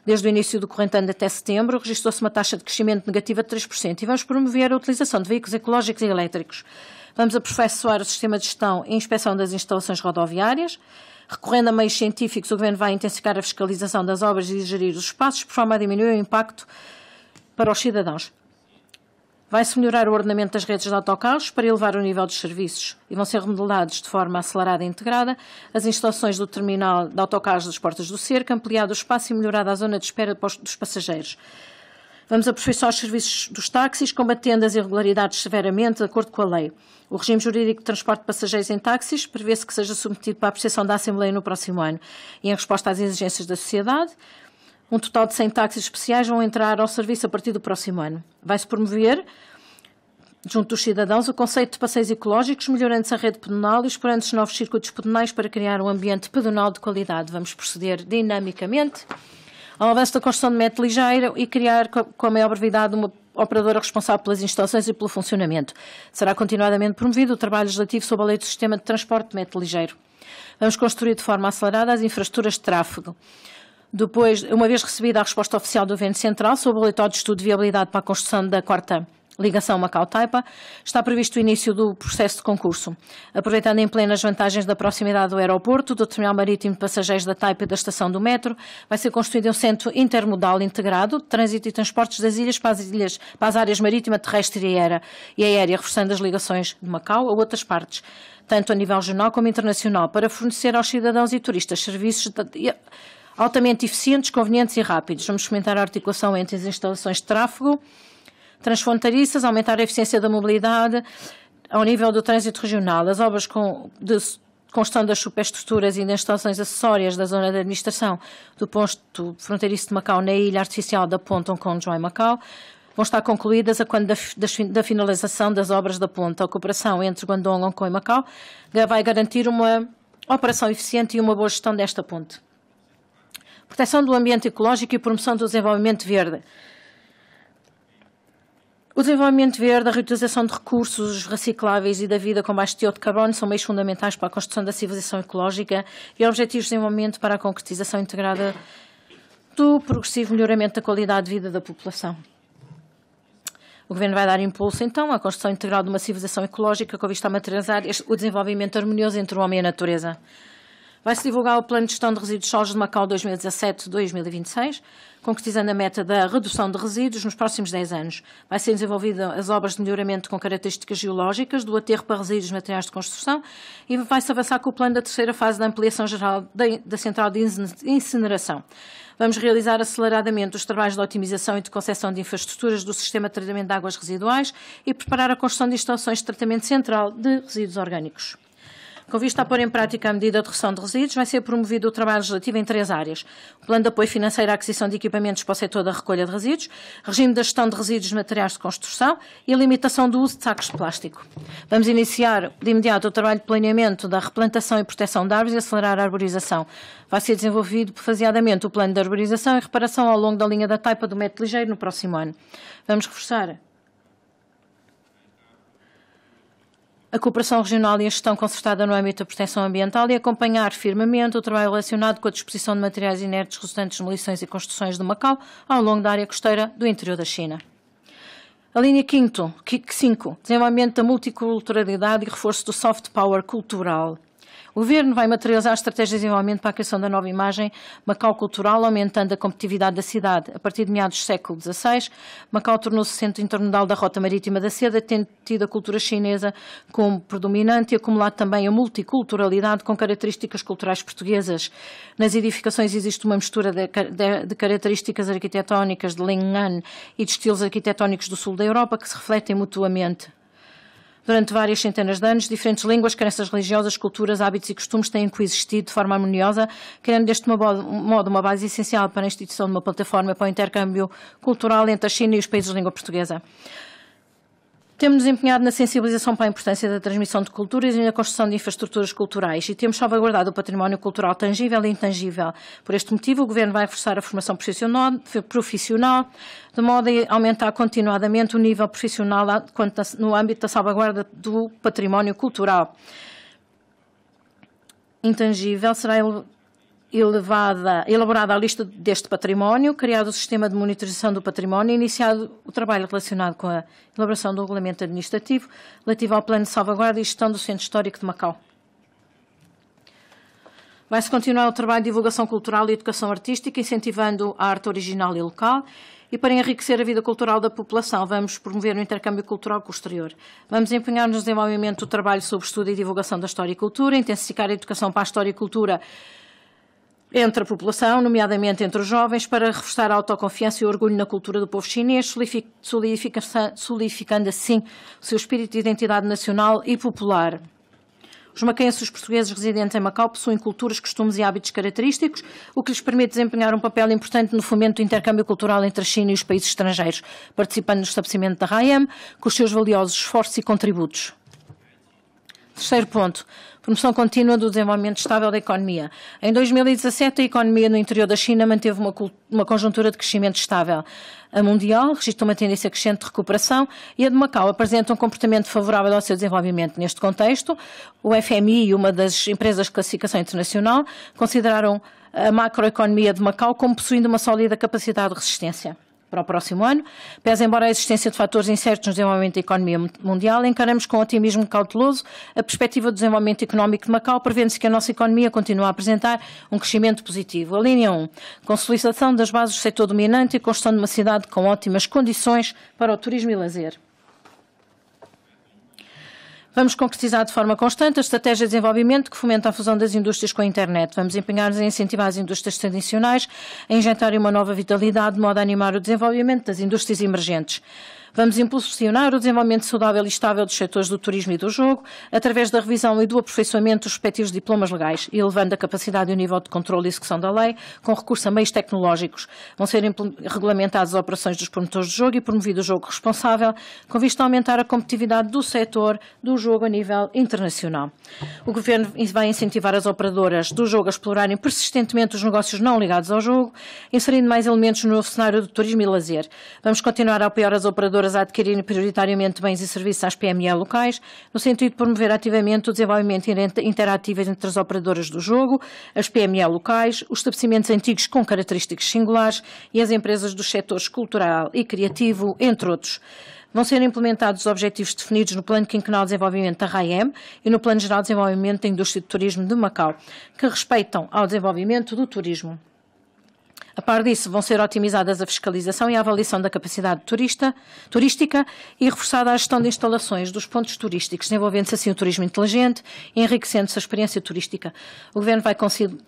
Desde o início do corrente ano até setembro, registrou-se uma taxa de crescimento negativa de 3% e vamos promover a utilização de veículos ecológicos e elétricos. Vamos aperfeiçoar o sistema de gestão e inspeção das instalações rodoviárias. Recorrendo a meios científicos, o Governo vai intensificar a fiscalização das obras e gerir os espaços, por forma a diminuir o impacto para os cidadãos. Vai-se melhorar o ordenamento das redes de autocarros para elevar o nível dos serviços e vão ser remodelados de forma acelerada e integrada as instalações do terminal de autocarros das Portas do Cerco, ampliado o espaço e melhorada a zona de espera dos passageiros. Vamos aperfeiçoar os serviços dos táxis, combatendo as irregularidades severamente, de acordo com a lei. O regime jurídico de transporte de passageiros em táxis prevê-se que seja submetido para a apreciação da Assembleia no próximo ano. E em resposta às exigências da sociedade, um total de 100 táxis especiais vão entrar ao serviço a partir do próximo ano. Vai-se promover, junto dos cidadãos, o conceito de passeios ecológicos, melhorando-se a rede pedonal e explorando-se novos circuitos pedonais para criar um ambiente pedonal de qualidade. Vamos proceder dinamicamente ao avanço da construção de metro ligeiro e criar com a maior brevidade uma operadora responsável pelas instalações e pelo funcionamento. Será continuadamente promovido o trabalho legislativo sobre a lei do sistema de transporte de metro ligeiro. Vamos construir de forma acelerada as infraestruturas de tráfego. Depois, uma vez recebida a resposta oficial do Governo Central sobre o relatório de estudo de viabilidade para a construção da quarta ligação Macau-Taipa, está previsto o início do processo de concurso. Aproveitando em pleno as vantagens da proximidade do aeroporto, do terminal marítimo de passageiros da Taipa e da estação do metro, vai ser construído um centro intermodal integrado de trânsito e transportes das ilhas para as áreas marítima, terrestre e aérea, reforçando as ligações de Macau a outras partes, tanto a nível regional como internacional, para fornecer aos cidadãos e turistas serviços altamente eficientes, convenientes e rápidos. Vamos fomentar a articulação entre as instalações de tráfego transfronteiriças, aumentar a eficiência da mobilidade ao nível do trânsito regional. As obras de construção das superestruturas e das instalações acessórias da zona de administração do posto fronteiriço de Macau na ilha artificial da ponte Hong Kong-Joy-Macau vão estar concluídas a quando da finalização das obras da ponte. A cooperação entre Guangdong, Hong Kong e Macau vai garantir uma operação eficiente e uma boa gestão desta ponte. Proteção do ambiente ecológico e promoção do desenvolvimento verde. O desenvolvimento verde, a reutilização de recursos recicláveis e da vida com baixo teor de carbono são meios fundamentais para a construção da civilização ecológica e objetivos de desenvolvimento para a concretização integrada do progressivo melhoramento da qualidade de vida da população. O Governo vai dar impulso, então, à construção integral de uma civilização ecológica com vista a materializar o desenvolvimento harmonioso entre o homem e a natureza. Vai-se divulgar o Plano de Gestão de Resíduos Sólidos de Macau 2017-2026, concretizando a meta da redução de resíduos nos próximos 10 anos. Vai ser desenvolvida as obras de melhoramento com características geológicas, do aterro para resíduos de materiais de construção e vai-se avançar com o plano da terceira fase da ampliação geral da central de incineração. Vamos realizar aceleradamente os trabalhos de otimização e de concessão de infraestruturas do sistema de tratamento de águas residuais e preparar a construção de instalações de tratamento central de resíduos orgânicos. Com vista a pôr em prática a medida de redução de resíduos, vai ser promovido o trabalho legislativo em 3 áreas. O plano de apoio financeiro à aquisição de equipamentos para o setor da recolha de resíduos, regime da gestão de resíduos de materiais de construção e a limitação do uso de sacos de plástico. Vamos iniciar de imediato o trabalho de planeamento da replantação e proteção de árvores e acelerar a arborização. Vai ser desenvolvido faseadamente o plano de arborização e reparação ao longo da linha da Taipa do metro ligeiro no próximo ano. Vamos reforçar a cooperação regional e a gestão concertada no âmbito da proteção ambiental e acompanhar firmemente o trabalho relacionado com a disposição de materiais inertes resultantes de demolições e construções de Macau ao longo da área costeira do interior da China. A linha 5, desenvolvimento da multiculturalidade e reforço do soft power cultural. O Governo vai materializar estratégias de desenvolvimento para a criação da nova imagem Macau cultural, aumentando a competitividade da cidade. A partir de meados do século XVI, Macau tornou-se centro intermodal da rota marítima da seda, tendo tido a cultura chinesa como predominante e acumulado também a multiculturalidade com características culturais portuguesas. Nas edificações existe uma mistura de características arquitetónicas de Lingnan e de estilos arquitetónicos do sul da Europa que se refletem mutuamente. Durante várias centenas de anos, diferentes línguas, crenças religiosas, culturas, hábitos e costumes têm coexistido de forma harmoniosa, criando deste modo uma base essencial para a instituição de uma plataforma para o intercâmbio cultural entre a China e os países de língua portuguesa. Temos-nos empenhado na sensibilização para a importância da transmissão de culturas e na construção de infraestruturas culturais e temos salvaguardado o património cultural tangível e intangível. Por este motivo, o Governo vai reforçar a formação profissional de modo a aumentar continuadamente o nível profissional no âmbito da salvaguarda do património cultural. Intangível será elaborada a lista deste património, criado o sistema de monitorização do património e iniciado o trabalho relacionado com a elaboração do regulamento administrativo relativo ao plano de salvaguarda e gestão do Centro Histórico de Macau. Vai-se continuar o trabalho de divulgação cultural e educação artística, incentivando a arte original e local. E para enriquecer a vida cultural da população, vamos promover o intercâmbio cultural com o exterior. Vamos empenhar-nos no desenvolvimento do trabalho sobre estudo e divulgação da história e cultura, intensificar a educação para a história e cultura entre a população, nomeadamente entre os jovens, para reforçar a autoconfiança e o orgulho na cultura do povo chinês, solidificando assim o seu espírito de identidade nacional e popular. Os macaenses e os portugueses residentes em Macau possuem culturas, costumes e hábitos característicos, o que lhes permite desempenhar um papel importante no fomento do intercâmbio cultural entre a China e os países estrangeiros, participando no estabelecimento da RAIAM, com os seus valiosos esforços e contributos. Terceiro ponto, promoção contínua do desenvolvimento estável da economia. Em 2017, a economia no interior da China manteve uma conjuntura de crescimento estável. A mundial registrou uma tendência crescente de recuperação e a de Macau apresenta um comportamento favorável ao seu desenvolvimento. Neste contexto, o FMI e uma das empresas de classificação internacional consideraram a macroeconomia de Macau como possuindo uma sólida capacidade de resistência. Para o próximo ano, pese embora a existência de fatores incertos no desenvolvimento da economia mundial, encaramos com otimismo cauteloso a perspectiva do desenvolvimento económico de Macau, prevendo-se que a nossa economia continue a apresentar um crescimento positivo. A linha 1, consolidação das bases do setor dominante e construção de uma cidade com ótimas condições para o turismo e lazer. Vamos concretizar de forma constante a estratégia de desenvolvimento que fomenta a fusão das indústrias com a internet. Vamos empenhar-nos em incentivar as indústrias tradicionais, a injetarem uma nova vitalidade de modo a animar o desenvolvimento das indústrias emergentes. Vamos impulsionar o desenvolvimento saudável e estável dos setores do turismo e do jogo, através da revisão e do aperfeiçoamento dos respectivos diplomas legais, e elevando a capacidade e o nível de controle e execução da lei, com recurso a meios tecnológicos. Vão ser regulamentadas as operações dos promotores de jogo e promovido o jogo responsável, com vista a aumentar a competitividade do setor do jogo a nível internacional. O Governo vai incentivar as operadoras do jogo a explorarem persistentemente os negócios não ligados ao jogo, inserindo mais elementos no novo cenário do turismo e lazer. Vamos continuar a apoiar as operadoras a adquirirem prioritariamente bens e serviços às PME locais, no sentido de promover ativamente o desenvolvimento interativo entre as operadoras do jogo, as PME locais, os estabelecimentos antigos com características singulares e as empresas dos setores cultural e criativo, entre outros. Vão ser implementados os objetivos definidos no Plano Quinquenal de Desenvolvimento da RAIAM e no Plano Geral de Desenvolvimento da Indústria de Turismo de Macau, que respeitam ao desenvolvimento do turismo. A par disso, vão ser otimizadas a fiscalização e a avaliação da capacidade turística e reforçada a gestão de instalações dos pontos turísticos, desenvolvendo-se assim o turismo inteligente e enriquecendo-se a experiência turística. O Governo vai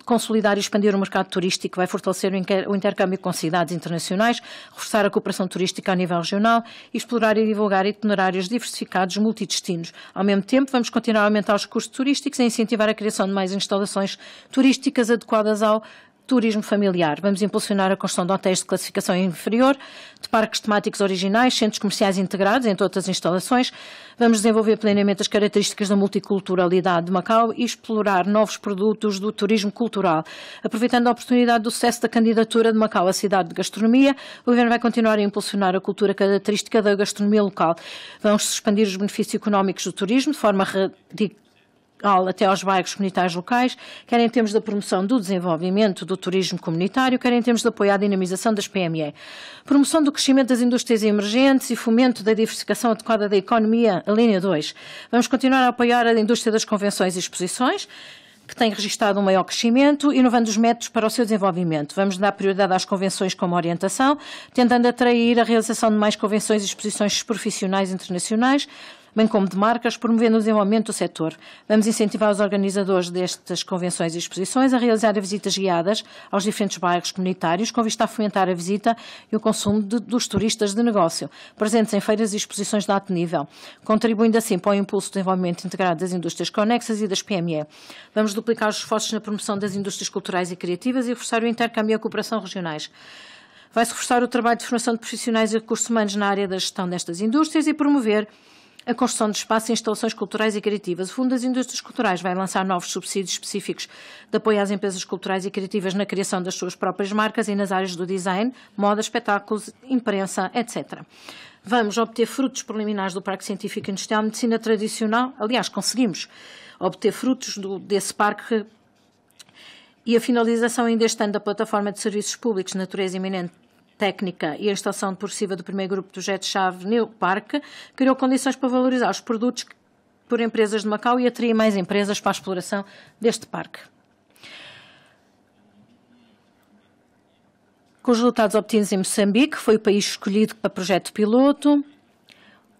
consolidar e expandir o mercado turístico, vai fortalecer o intercâmbio com cidades internacionais, reforçar a cooperação turística a nível regional e explorar e divulgar itinerários diversificados multidestinos. Ao mesmo tempo, vamos continuar a aumentar os custos turísticos e incentivar a criação de mais instalações turísticas adequadas ao turismo familiar. Vamos impulsionar a construção de hotéis de classificação inferior, de parques temáticos originais, centros comerciais integrados, entre outras instalações. Vamos desenvolver plenamente as características da multiculturalidade de Macau e explorar novos produtos do turismo cultural. Aproveitando a oportunidade do sucesso da candidatura de Macau à cidade de gastronomia, o Governo vai continuar a impulsionar a cultura característica da gastronomia local. Vamos expandir os benefícios económicos do turismo de forma radical até aos bairros comunitários locais, quer em termos da promoção do desenvolvimento do turismo comunitário, quer em termos de apoio à dinamização das PME. Promoção do crescimento das indústrias emergentes e fomento da diversificação adequada da economia, a linha 2. Vamos continuar a apoiar a indústria das convenções e exposições, que tem registrado um maior crescimento, inovando os métodos para o seu desenvolvimento. Vamos dar prioridade às convenções como orientação, tentando atrair a realização de mais convenções e exposições profissionais internacionais, bem como de marcas, promovendo o desenvolvimento do setor. Vamos incentivar os organizadores destas convenções e exposições a realizar visitas guiadas aos diferentes bairros comunitários, com vista a fomentar a visita e o consumo dos turistas de negócio, presentes em feiras e exposições de alto nível, contribuindo assim para o impulso do desenvolvimento integrado das indústrias conexas e das PME. Vamos duplicar os esforços na promoção das indústrias culturais e criativas e reforçar o intercâmbio e a cooperação regionais. Vai-se reforçar o trabalho de formação de profissionais e recursos humanos na área da gestão destas indústrias e promover a construção de espaços e instalações culturais e criativas. O Fundo das Indústrias Culturais vai lançar novos subsídios específicos de apoio às empresas culturais e criativas na criação das suas próprias marcas e nas áreas do design, moda, espetáculos, imprensa, etc. Vamos obter frutos preliminares do Parque Científico e Industrial de Medicina Tradicional. Aliás, conseguimos obter frutos desse parque e a finalização ainda este ano da plataforma de serviços públicos de natureza iminente técnica e a instalação progressiva do primeiro grupo de projetos-chave no parque criou condições para valorizar os produtos por empresas de Macau e atrair mais empresas para a exploração deste parque. Com os resultados obtidos em Moçambique, foi o país escolhido para projeto piloto.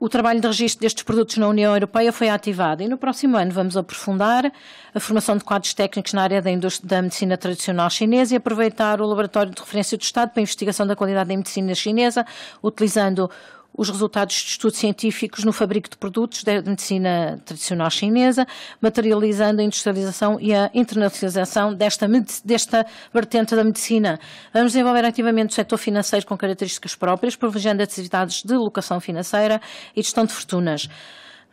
O trabalho de registro destes produtos na União Europeia foi ativado e no próximo ano vamos aprofundar a formação de quadros técnicos na área da medicina tradicional chinesa e aproveitar o Laboratório de Referência do Estado para a investigação da qualidade da medicina chinesa, utilizando os resultados de estudos científicos no fabrico de produtos da medicina tradicional chinesa, materializando a industrialização e a internacionalização desta vertente da medicina. Vamos desenvolver ativamente o setor financeiro com características próprias, privilegiando atividades de locação financeira e gestão de fortunas.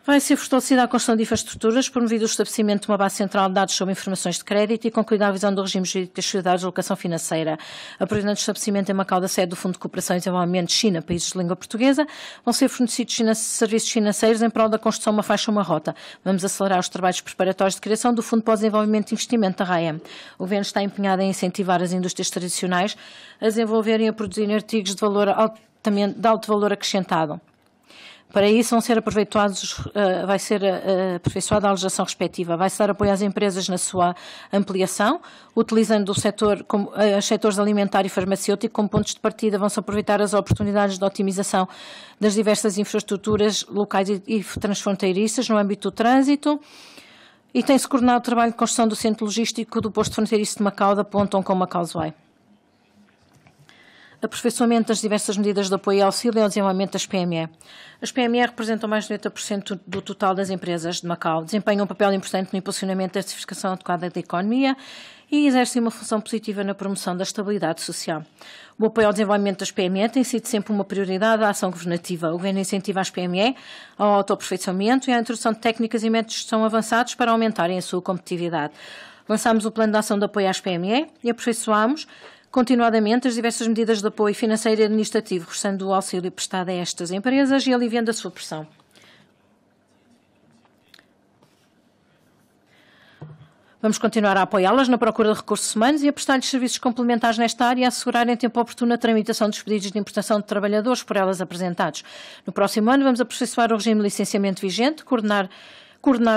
Vai ser fortalecida a construção de infraestruturas, promovido o estabelecimento de uma base central de dados sobre informações de crédito e concluída a revisão do regime jurídico das sociedades de alocação financeira. Aproveitando o estabelecimento em Macau da sede do Fundo de Cooperação e Desenvolvimento China, países de língua portuguesa, vão ser fornecidos serviços financeiros em prol da construção de uma faixa ou uma rota. Vamos acelerar os trabalhos preparatórios de criação do Fundo para o Desenvolvimento e Investimento da RAEM. O Governo está empenhado em incentivar as indústrias tradicionais a desenvolverem e a produzirem artigos de alto valor acrescentado. Para isso vai ser aperfeiçoada a legislação respectiva. Vai-se dar apoio às empresas na sua ampliação, utilizando os setores alimentar e farmacêutico como pontos de partida. Vão-se aproveitar as oportunidades de otimização das diversas infraestruturas locais e transfronteiriças no âmbito do trânsito. E tem-se coordenado o trabalho de construção do centro logístico do posto fronteiriço de Macau, da ponte Hong Kong-Macau Zhuai. Aperfeiçoamento das diversas medidas de apoio e auxílio ao desenvolvimento das PME. As PME representam mais de 90% do total das empresas de Macau, desempenham um papel importante no impulsionamento da diversificação adequada da economia e exercem uma função positiva na promoção da estabilidade social. O apoio ao desenvolvimento das PME tem sido sempre uma prioridade da ação governativa. O Governo incentiva as PME ao autoaperfeiçoamento e à introdução de técnicas e métodos de gestão avançados para aumentarem a sua competitividade. Lançámos o Plano de Ação de Apoio às PME e aperfeiçoámos continuadamente as diversas medidas de apoio financeiro e administrativo, reforçando o auxílio prestado a estas empresas e aliviando a sua pressão. Vamos continuar a apoiá-las na procura de recursos humanos e a prestar-lhes serviços complementares nesta área e a assegurar em tempo oportuno a tramitação dos pedidos de importação de trabalhadores por elas apresentados. No próximo ano vamos aperfeiçoar o regime de licenciamento vigente, coordenar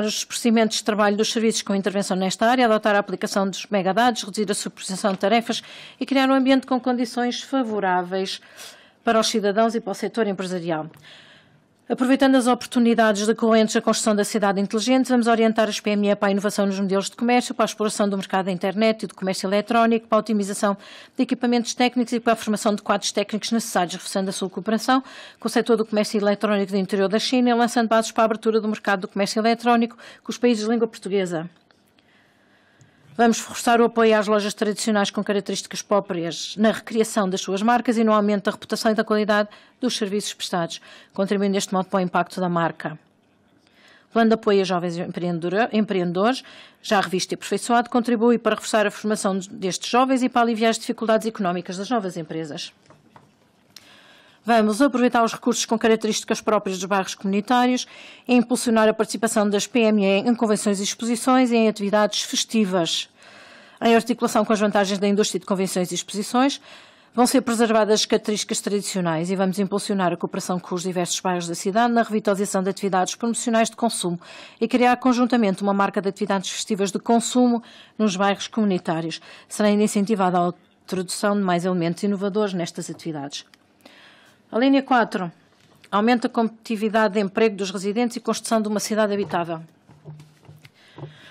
os procedimentos de trabalho dos serviços com intervenção nesta área, adotar a aplicação dos megadados, reduzir a superposição de tarefas e criar um ambiente com condições favoráveis para os cidadãos e para o setor empresarial. Aproveitando as oportunidades decorrentes da construção da cidade inteligente, vamos orientar as PME para a inovação nos modelos de comércio, para a exploração do mercado da internet e do comércio eletrónico, para a otimização de equipamentos técnicos e para a formação de quadros técnicos necessários, reforçando a sua cooperação com o setor do comércio eletrónico do interior da China e lançando bases para a abertura do mercado do comércio eletrónico com os países de língua portuguesa. Vamos reforçar o apoio às lojas tradicionais com características próprias na recriação das suas marcas e no aumento da reputação e da qualidade dos serviços prestados, contribuindo deste modo para o impacto da marca. O Plano de Apoio a Jovens Empreendedores, já revisto e aperfeiçoado, contribui para reforçar a formação destes jovens e para aliviar as dificuldades económicas das novas empresas. Vamos aproveitar os recursos com características próprias dos bairros comunitários e impulsionar a participação das PME em convenções e exposições e em atividades festivas. Em articulação com as vantagens da indústria de convenções e exposições, vão ser preservadas as características tradicionais e vamos impulsionar a cooperação com os diversos bairros da cidade na revitalização de atividades promocionais de consumo e criar conjuntamente uma marca de atividades festivas de consumo nos bairros comunitários. Será ainda incentivada a introdução de mais elementos inovadores nestas atividades. A linha 4. Aumenta a competitividade de emprego dos residentes e construção de uma cidade habitável.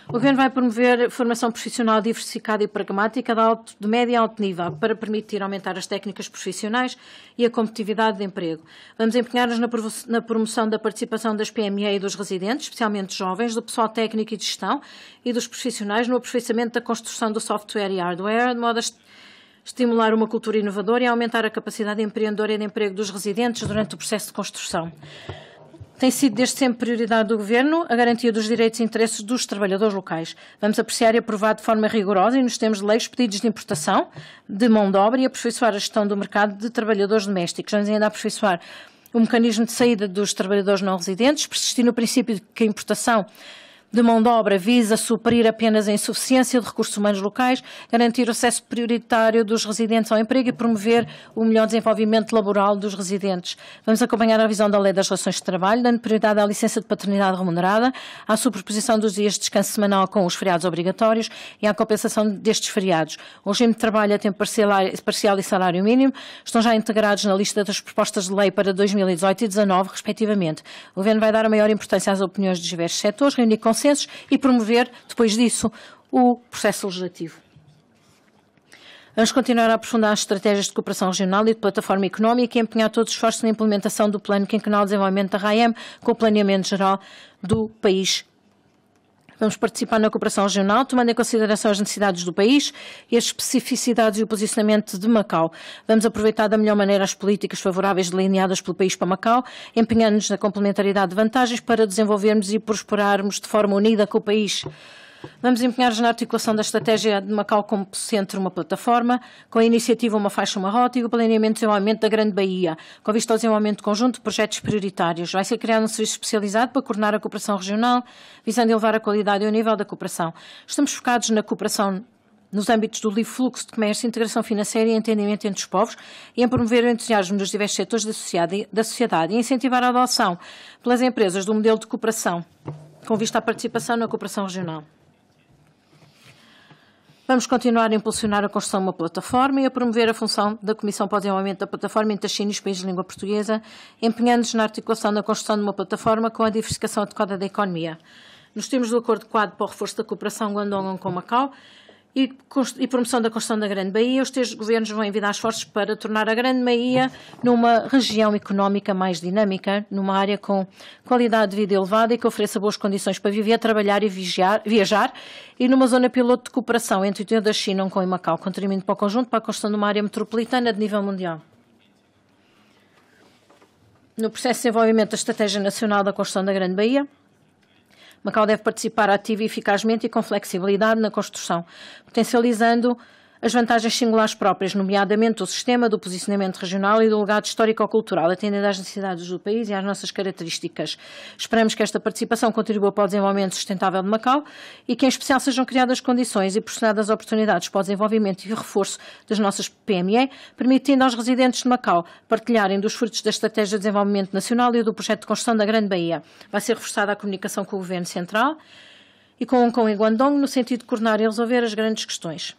O Governo vai promover formação profissional diversificada e pragmática de médio e alto nível para permitir aumentar as técnicas profissionais e a competitividade de emprego. Vamos empenhar-nos na promoção da participação das PME e dos residentes, especialmente jovens, do pessoal técnico e de gestão e dos profissionais no aperfeiçoamento da construção do software e hardware, de modo a estimular uma cultura inovadora e aumentar a capacidade empreendedora e de emprego dos residentes durante o processo de construção. Tem sido desde sempre prioridade do Governo a garantia dos direitos e interesses dos trabalhadores locais. Vamos apreciar e aprovar de forma rigorosa e nos termos de lei os pedidos de importação de mão de obra e aperfeiçoar a gestão do mercado de trabalhadores domésticos. Vamos ainda aperfeiçoar o mecanismo de saída dos trabalhadores não residentes, persistir no princípio de que a importação de mão de obra visa suprir apenas a insuficiência de recursos humanos locais, garantir o acesso prioritário dos residentes ao emprego e promover o melhor desenvolvimento laboral dos residentes. Vamos acompanhar a revisão da Lei das Relações de Trabalho, dando prioridade à licença de paternidade remunerada, à superposição dos dias de descanso semanal com os feriados obrigatórios e à compensação destes feriados. O regime de trabalho a tempo parcial e salário mínimo estão já integrados na lista das propostas de lei para 2018 e 2019, respectivamente. O Governo vai dar a maior importância às opiniões dos diversos setores, reunir consensos e promover, depois disso, o processo legislativo. Vamos continuar a aprofundar as estratégias de cooperação regional e de plataforma económica e empenhar todos os esforços na implementação do Plano Quinquenal de Desenvolvimento da RAEM com o planeamento geral do país. Vamos participar na cooperação regional, tomando em consideração as necessidades do país e as especificidades e o posicionamento de Macau. Vamos aproveitar da melhor maneira as políticas favoráveis delineadas pelo país para Macau, empenhando-nos na complementaridade de vantagens para desenvolvermos e prosperarmos de forma unida com o país. Vamos empenhar-nos na articulação da estratégia de Macau como centro uma plataforma, com a iniciativa Uma Faixa, Uma Rota e o planeamento de desenvolvimento da Grande Baía, com vista ao desenvolvimento conjunto de projetos prioritários. Vai ser criado um serviço especializado para coordenar a cooperação regional, visando elevar a qualidade e o nível da cooperação. Estamos focados na cooperação nos âmbitos do livre fluxo de comércio, integração financeira e entendimento entre os povos e em promover o entusiasmo dos diversos setores da sociedade e incentivar a adoção pelas empresas do modelo de cooperação, com vista à participação na cooperação regional. Vamos continuar a impulsionar a construção de uma plataforma e a promover a função da Comissão para o Desenvolvimento da Plataforma entre a China e os países de língua portuguesa, empenhando-nos na articulação da construção de uma plataforma com a diversificação adequada da economia. Nos termos do Acordo Quadro para o reforço da cooperação Guangdong com Macau e promoção da construção da Grande Baía, os três governos vão envidar esforços para tornar a Grande Baía numa região económica mais dinâmica, numa área com qualidade de vida elevada e que ofereça boas condições para viver, trabalhar e viajar, e numa zona piloto de cooperação entre o interior da China, Hong Kong e Macau, contribuindo para o conjunto para a construção de uma área metropolitana de nível mundial. No processo de desenvolvimento da Estratégia Nacional da Construção da Grande Baía, Macau deve participar ativa e eficazmente e com flexibilidade na construção, potencializando as vantagens singulares próprias, nomeadamente o sistema do posicionamento regional e do legado histórico-cultural, atendendo às necessidades do país e às nossas características. Esperamos que esta participação contribua para o desenvolvimento sustentável de Macau e que, em especial, sejam criadas condições e proporcionadas oportunidades para o desenvolvimento e o reforço das nossas PME, permitindo aos residentes de Macau partilharem dos frutos da Estratégia de Desenvolvimento Nacional e do projeto de construção da Grande Baía. Vai ser reforçada a comunicação com o Governo Central e com Hong Kong e Guangdong, no sentido de coordenar e resolver as grandes questões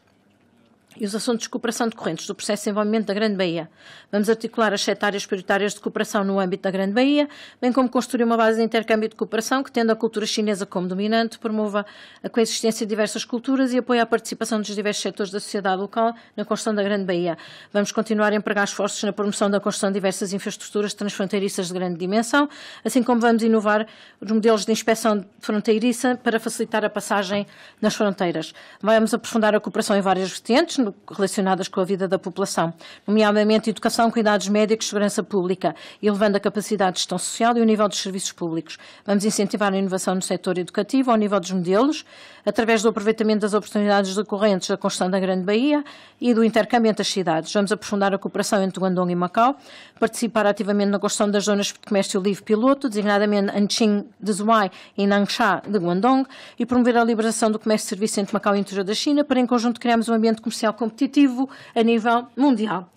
e os assuntos de cooperação decorrentes do processo de desenvolvimento da Grande Baía. Vamos articular as 7 áreas prioritárias de cooperação no âmbito da Grande Baía, bem como construir uma base de intercâmbio de cooperação que, tendo a cultura chinesa como dominante, promova a coexistência de diversas culturas e apoie a participação dos diversos setores da sociedade local na construção da Grande Baía. Vamos continuar a empregar esforços na promoção da construção de diversas infraestruturas transfronteiriças de grande dimensão, assim como vamos inovar os modelos de inspeção fronteiriça para facilitar a passagem nas fronteiras. Vamos aprofundar a cooperação em várias vertentes, relacionadas com a vida da população, nomeadamente educação, cuidados médicos, segurança pública, elevando a capacidade de gestão social e o nível dos serviços públicos. Vamos incentivar a inovação no setor educativo ao nível dos modelos, através do aproveitamento das oportunidades decorrentes da construção da Grande Baía e do intercâmbio entre as cidades. Vamos aprofundar a cooperação entre Guangdong e Macau, participar ativamente na construção das zonas de comércio livre piloto, designadamente Anqing de Zhuhai e Nangsha de Guangdong, e promover a liberação do comércio de serviços entre Macau e o interior da China, para em conjunto criarmos um ambiente comercial competitivo a nível mundial.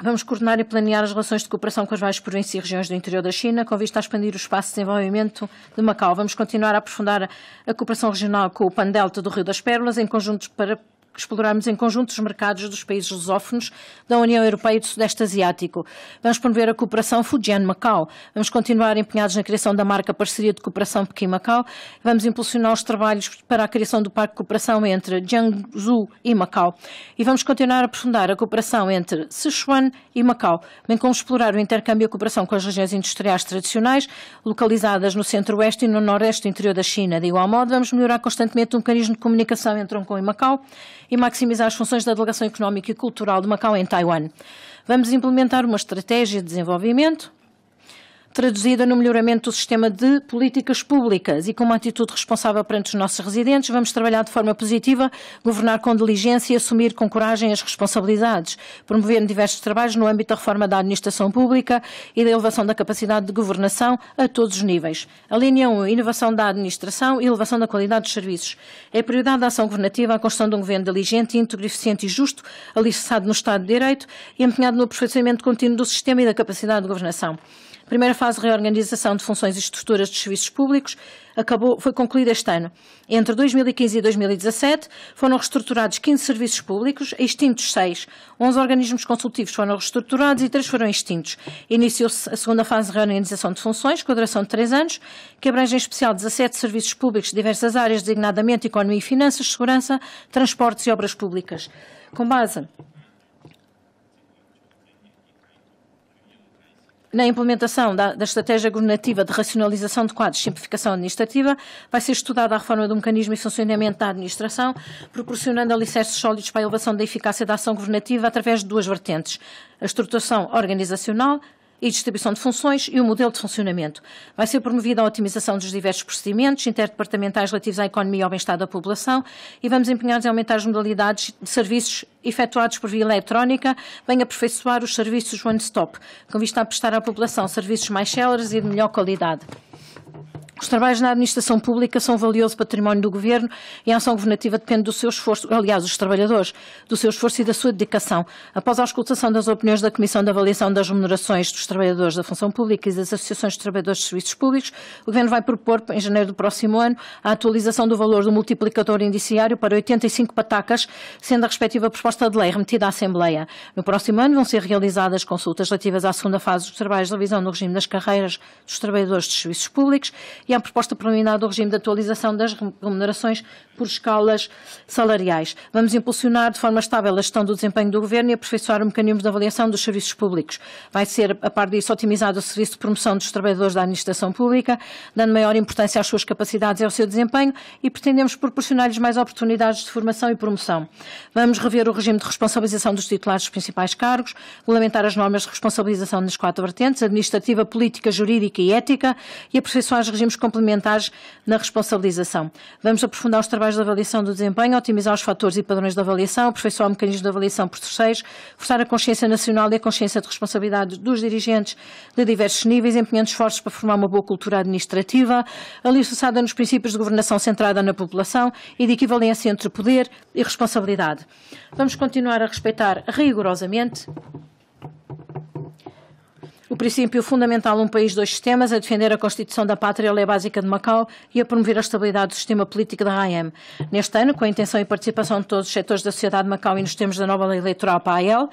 Vamos coordenar e planear as relações de cooperação com as várias províncias e regiões do interior da China, com vista a expandir o espaço de desenvolvimento de Macau. Vamos continuar a aprofundar a cooperação regional com o Pan-Delta do Rio das Pérolas, em conjuntos para explorarmos em conjunto os mercados dos países lusófonos da União Europeia e do Sudeste Asiático. Vamos promover a cooperação Fujian-Macau. Vamos continuar empenhados na criação da marca Parceria de Cooperação Pequim-Macau. Vamos impulsionar os trabalhos para a criação do Parque de Cooperação entre Jiangsu e Macau. E vamos continuar a aprofundar a cooperação entre Sichuan e Macau, bem como explorar o intercâmbio e a cooperação com as regiões industriais tradicionais, localizadas no centro-oeste e no noroeste do interior da China. De igual modo, vamos melhorar constantemente o mecanismo de comunicação entre Hong Kong e Macau e maximizar as funções da Delegação Económica e Cultural de Macau em Taiwan. Vamos implementar uma estratégia de desenvolvimento traduzida no melhoramento do sistema de políticas públicas e com uma atitude responsável perante os nossos residentes, vamos trabalhar de forma positiva, governar com diligência e assumir com coragem as responsabilidades, promover diversos trabalhos no âmbito da reforma da administração pública e da elevação da capacidade de governação a todos os níveis. A linha 1, inovação da administração e elevação da qualidade dos serviços. É a prioridade da ação governativa a construção de um governo diligente, íntegro, eficiente e justo, alicerçado no Estado de Direito e empenhado no aperfeiçoamento contínuo do sistema e da capacidade de governação. Primeira fase de reorganização de funções e estruturas dos serviços públicos foi concluída este ano. Entre 2015 e 2017 foram reestruturados 15 serviços públicos, extintos 6. 11 organismos consultivos foram reestruturados e 3 foram extintos. Iniciou-se a segunda fase de reorganização de funções, com a duração de 3 anos, que abrange em especial 17 serviços públicos de diversas áreas, designadamente economia e finanças, segurança, transportes e obras públicas. Com base na implementação da estratégia governativa de racionalização de quadros e simplificação administrativa, vai ser estudada a reforma do mecanismo e funcionamento da administração, proporcionando alicerces sólidos para a elevação da eficácia da ação governativa através de duas vertentes: a estruturação organizacional e distribuição de funções e o modelo de funcionamento. Vai ser promovida a otimização dos diversos procedimentos interdepartamentais relativos à economia e ao bem-estar da população e vamos empenhar-nos em aumentar as modalidades de serviços efetuados por via eletrónica, bem aperfeiçoar os serviços one-stop, com vista a prestar à população serviços mais céleres e de melhor qualidade. Os trabalhos na administração pública são um valioso património do Governo e a ação governativa depende do seu esforço, aliás, os trabalhadores, do seu esforço e da sua dedicação. Após a auscultação das opiniões da Comissão de Avaliação das Remunerações dos Trabalhadores da Função Pública e das Associações de Trabalhadores de Serviços Públicos, o Governo vai propor, em janeiro do próximo ano, a atualização do valor do multiplicador indiciário para 85 patacas, sendo a respectiva proposta de lei remetida à Assembleia. No próximo ano vão ser realizadas consultas relativas à segunda fase dos trabalhos de revisão no regime das carreiras dos trabalhadores dos serviços públicos e à proposta preliminar do regime de atualização das remunerações por escalas salariais. Vamos impulsionar de forma estável a gestão do desempenho do Governo e aperfeiçoar o mecanismo de avaliação dos serviços públicos. Vai ser, a par disso, otimizado o serviço de promoção dos trabalhadores da administração pública, dando maior importância às suas capacidades e ao seu desempenho e pretendemos proporcionar-lhes mais oportunidades de formação e promoção. Vamos rever o regime de responsabilização dos titulares dos principais cargos, regulamentar as normas de responsabilização nas 4 vertentes: administrativa, política, jurídica e ética, e aperfeiçoar os regimes complementares na responsabilização. Vamos aprofundar os trabalhos de avaliação do desempenho, otimizar os fatores e padrões de avaliação, aperfeiçoar o mecanismo de avaliação por terceiros, forçar a consciência nacional e a consciência de responsabilidade dos dirigentes de diversos níveis, empenhando esforços para formar uma boa cultura administrativa, alicerçada nos princípios de governação centrada na população e de equivalência entre poder e responsabilidade. Vamos continuar a respeitar rigorosamente o princípio fundamental um país, dois sistemas, a defender a Constituição da Pátria, a Lei Básica de Macau e a promover a estabilidade do sistema político da RAM. Neste ano, com a intenção e participação de todos os setores da sociedade de Macau e nos termos da nova lei eleitoral para a AEL,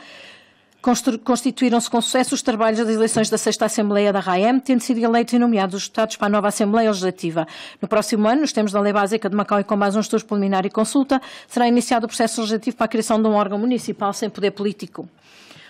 constituíram-se com sucesso os trabalhos das eleições da 6ª Assembleia da RAM, tendo sido eleitos e nomeados os deputados para a nova Assembleia Legislativa. No próximo ano, nos termos da Lei Básica de Macau e com base num estudo preliminar e consulta, será iniciado o processo legislativo para a criação de um órgão municipal sem poder político.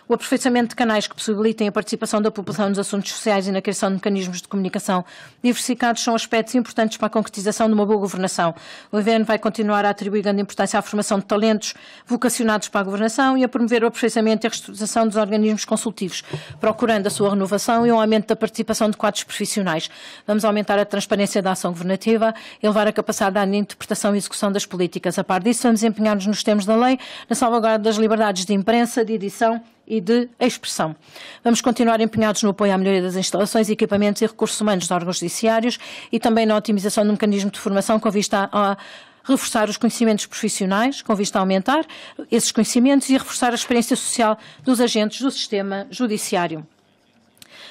O aperfeiçoamento de canais que possibilitem a participação da população nos assuntos sociais e na criação de mecanismos de comunicação diversificados são aspectos importantes para a concretização de uma boa governação. O Governo vai continuar a atribuir grande importância à formação de talentos vocacionados para a governação e a promover o aperfeiçoamento e a reestruturação dos organismos consultivos, procurando a sua renovação e um aumento da participação de quadros profissionais. Vamos aumentar a transparência da ação governativa e elevar a capacidade de interpretação e execução das políticas. A par disso, vamos empenhar-nos nos termos da lei na salvaguarda das liberdades de imprensa, de edição e de expressão. Vamos continuar empenhados no apoio à melhoria das instalações, equipamentos e recursos humanos de órgãos judiciários e também na otimização do mecanismo de formação com vista a reforçar os conhecimentos profissionais, com vista a aumentar esses conhecimentos e a reforçar a experiência social dos agentes do sistema judiciário.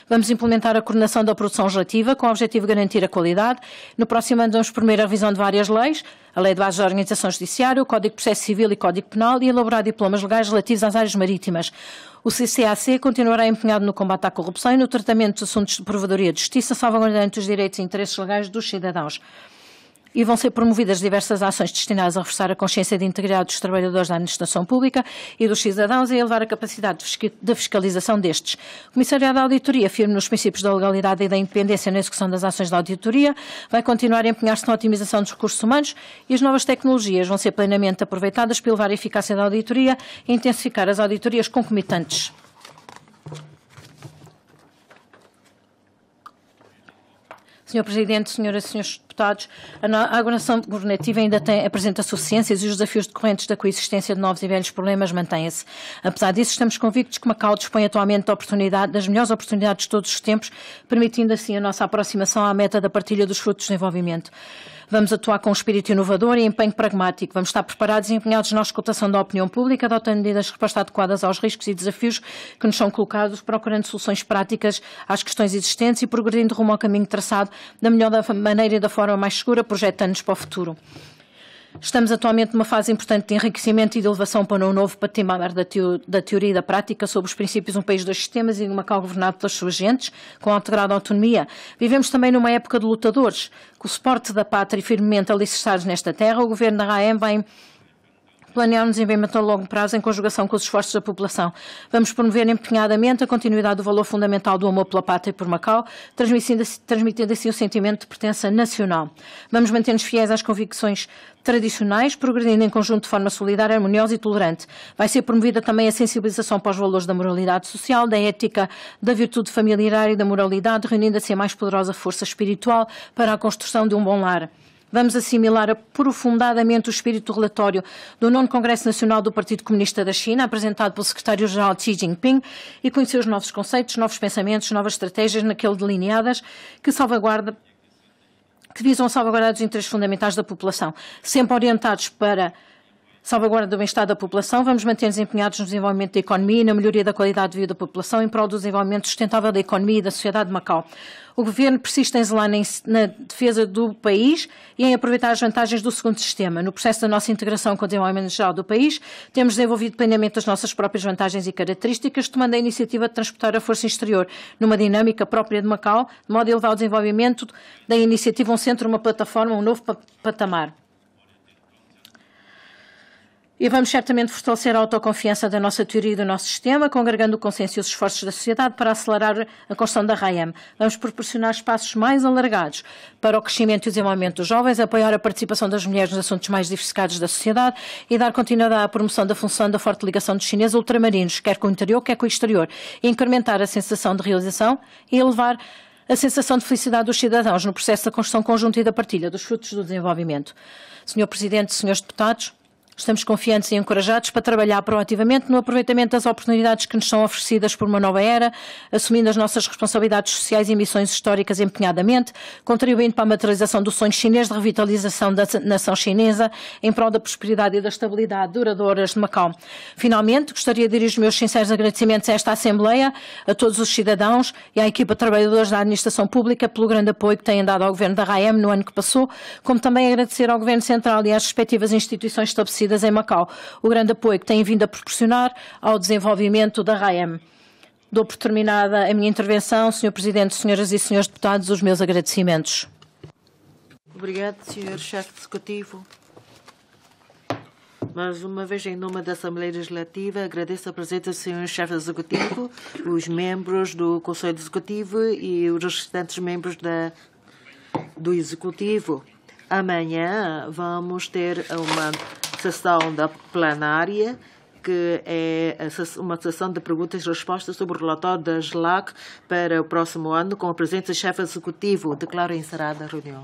Vamos implementar a coordenação da produção legislativa com o objetivo de garantir a qualidade. No próximo ano vamos promover a revisão de várias leis, a Lei de Bases da Organização Judiciária, o Código de Processo Civil e Código Penal e elaborar diplomas legais relativos às áreas marítimas. O CCAC continuará empenhado no combate à corrupção e no tratamento dos assuntos de provedoria de justiça, salvaguardando os direitos e interesses legais dos cidadãos. E vão ser promovidas diversas ações destinadas a reforçar a consciência de integridade dos trabalhadores da administração pública e dos cidadãos e a elevar a capacidade de fiscalização destes. O Comissariado da Auditoria, firme nos princípios da legalidade e da independência na execução das ações da auditoria, vai continuar a empenhar-se na otimização dos recursos humanos e as novas tecnologias vão ser plenamente aproveitadas para elevar a eficácia da auditoria e intensificar as auditorias concomitantes. Sr. Presidente, senhoras e senhores deputados, a governação governativa ainda apresenta suficiências e os desafios decorrentes da coexistência de novos e velhos problemas mantêm-se. Apesar disso, estamos convictos que Macau dispõe atualmente das melhores oportunidades de todos os tempos, permitindo assim a nossa aproximação à meta da partilha dos frutos do desenvolvimento. Vamos atuar com um espírito inovador e empenho pragmático. Vamos estar preparados e empenhados na escutação da opinião pública, adotando medidas de resposta adequadas aos riscos e desafios que nos são colocados, procurando soluções práticas às questões existentes e progredindo rumo ao caminho traçado da melhor maneira e da forma mais segura, projetando-nos para o futuro. Estamos atualmente numa fase importante de enriquecimento e de elevação para um novo patamar da teoria e da prática sobre os princípios de um país, dois sistemas e de Macau governado pelas suas gentes, com alta grau de autonomia. Vivemos também numa época de lutadores. Com o suporte da pátria firmemente alicerçados nesta terra, o governo da RAM vai planear um desenvolvimento a longo prazo em conjugação com os esforços da população. Vamos promover empenhadamente a continuidade do valor fundamental do amor pela pátria e por Macau, transmitindo assim o sentimento de pertença nacional. Vamos manter-nos fiéis às convicções tradicionais, progredindo em conjunto de forma solidária, harmoniosa e tolerante. Vai ser promovida também a sensibilização para os valores da moralidade social, da ética, da virtude familiar e da moralidade, reunindo assim a mais poderosa força espiritual para a construção de um bom lar. Vamos assimilar aprofundadamente o espírito do relatório do 9º Congresso Nacional do Partido Comunista da China, apresentado pelo secretário-geral Xi Jinping, e conhecer os novos conceitos, novos pensamentos, novas estratégias naquele delineadas que visam salvaguardar os interesses fundamentais da população, sempre orientados para salvaguarda do bem-estar da população. Vamos manter-nos empenhados no desenvolvimento da economia e na melhoria da qualidade de vida da população em prol do desenvolvimento sustentável da economia e da sociedade de Macau. O Governo persiste em zelar na defesa do país e em aproveitar as vantagens do segundo sistema. No processo da nossa integração com o desenvolvimento geral do país, temos desenvolvido plenamente as nossas próprias vantagens e características, tomando a iniciativa de transportar a força exterior numa dinâmica própria de Macau, de modo a elevar o desenvolvimento da iniciativa um centro, uma plataforma, um novo patamar. E vamos certamente fortalecer a autoconfiança da nossa teoria e do nosso sistema, congregando o consenso e os esforços da sociedade para acelerar a construção da RAM. Vamos proporcionar espaços mais alargados para o crescimento e o desenvolvimento dos jovens, apoiar a participação das mulheres nos assuntos mais diversificados da sociedade e dar continuidade à promoção da função da forte ligação dos chineses ultramarinos, quer com o interior, quer com o exterior, e incrementar a sensação de realização e elevar a sensação de felicidade dos cidadãos no processo da construção conjunta e da partilha dos frutos do desenvolvimento. Senhor Presidente, senhores deputados, estamos confiantes e encorajados para trabalhar proativamente no aproveitamento das oportunidades que nos são oferecidas por uma nova era, assumindo as nossas responsabilidades sociais e missões históricas empenhadamente, contribuindo para a materialização do sonho chinês de revitalização da nação chinesa em prol da prosperidade e da estabilidade duradouras de Macau. Finalmente, gostaria de dirigir os meus sinceros agradecimentos a esta Assembleia, a todos os cidadãos e à equipa de trabalhadores da administração pública pelo grande apoio que têm dado ao Governo da RAM no ano que passou, como também agradecer ao Governo Central e às respectivas instituições estabelecidas em Macau o grande apoio que têm vindo a proporcionar ao desenvolvimento da RAM. Dou por terminada a minha intervenção. Sr. Presidente, senhoras e senhores deputados, os meus agradecimentos. Obrigado, Sr. Chefe Executivo. Mais uma vez, em nome da Assembleia Legislativa, agradeço a presença do Sr. Chefe Executivo, os membros do Conselho Executivo e os restantes membros do Executivo. Amanhã vamos ter uma sessão da plenária, que é uma sessão de perguntas e respostas sobre o relatório da GLAC para o próximo ano, com a presença do chefe executivo. Declaro encerrada a reunião.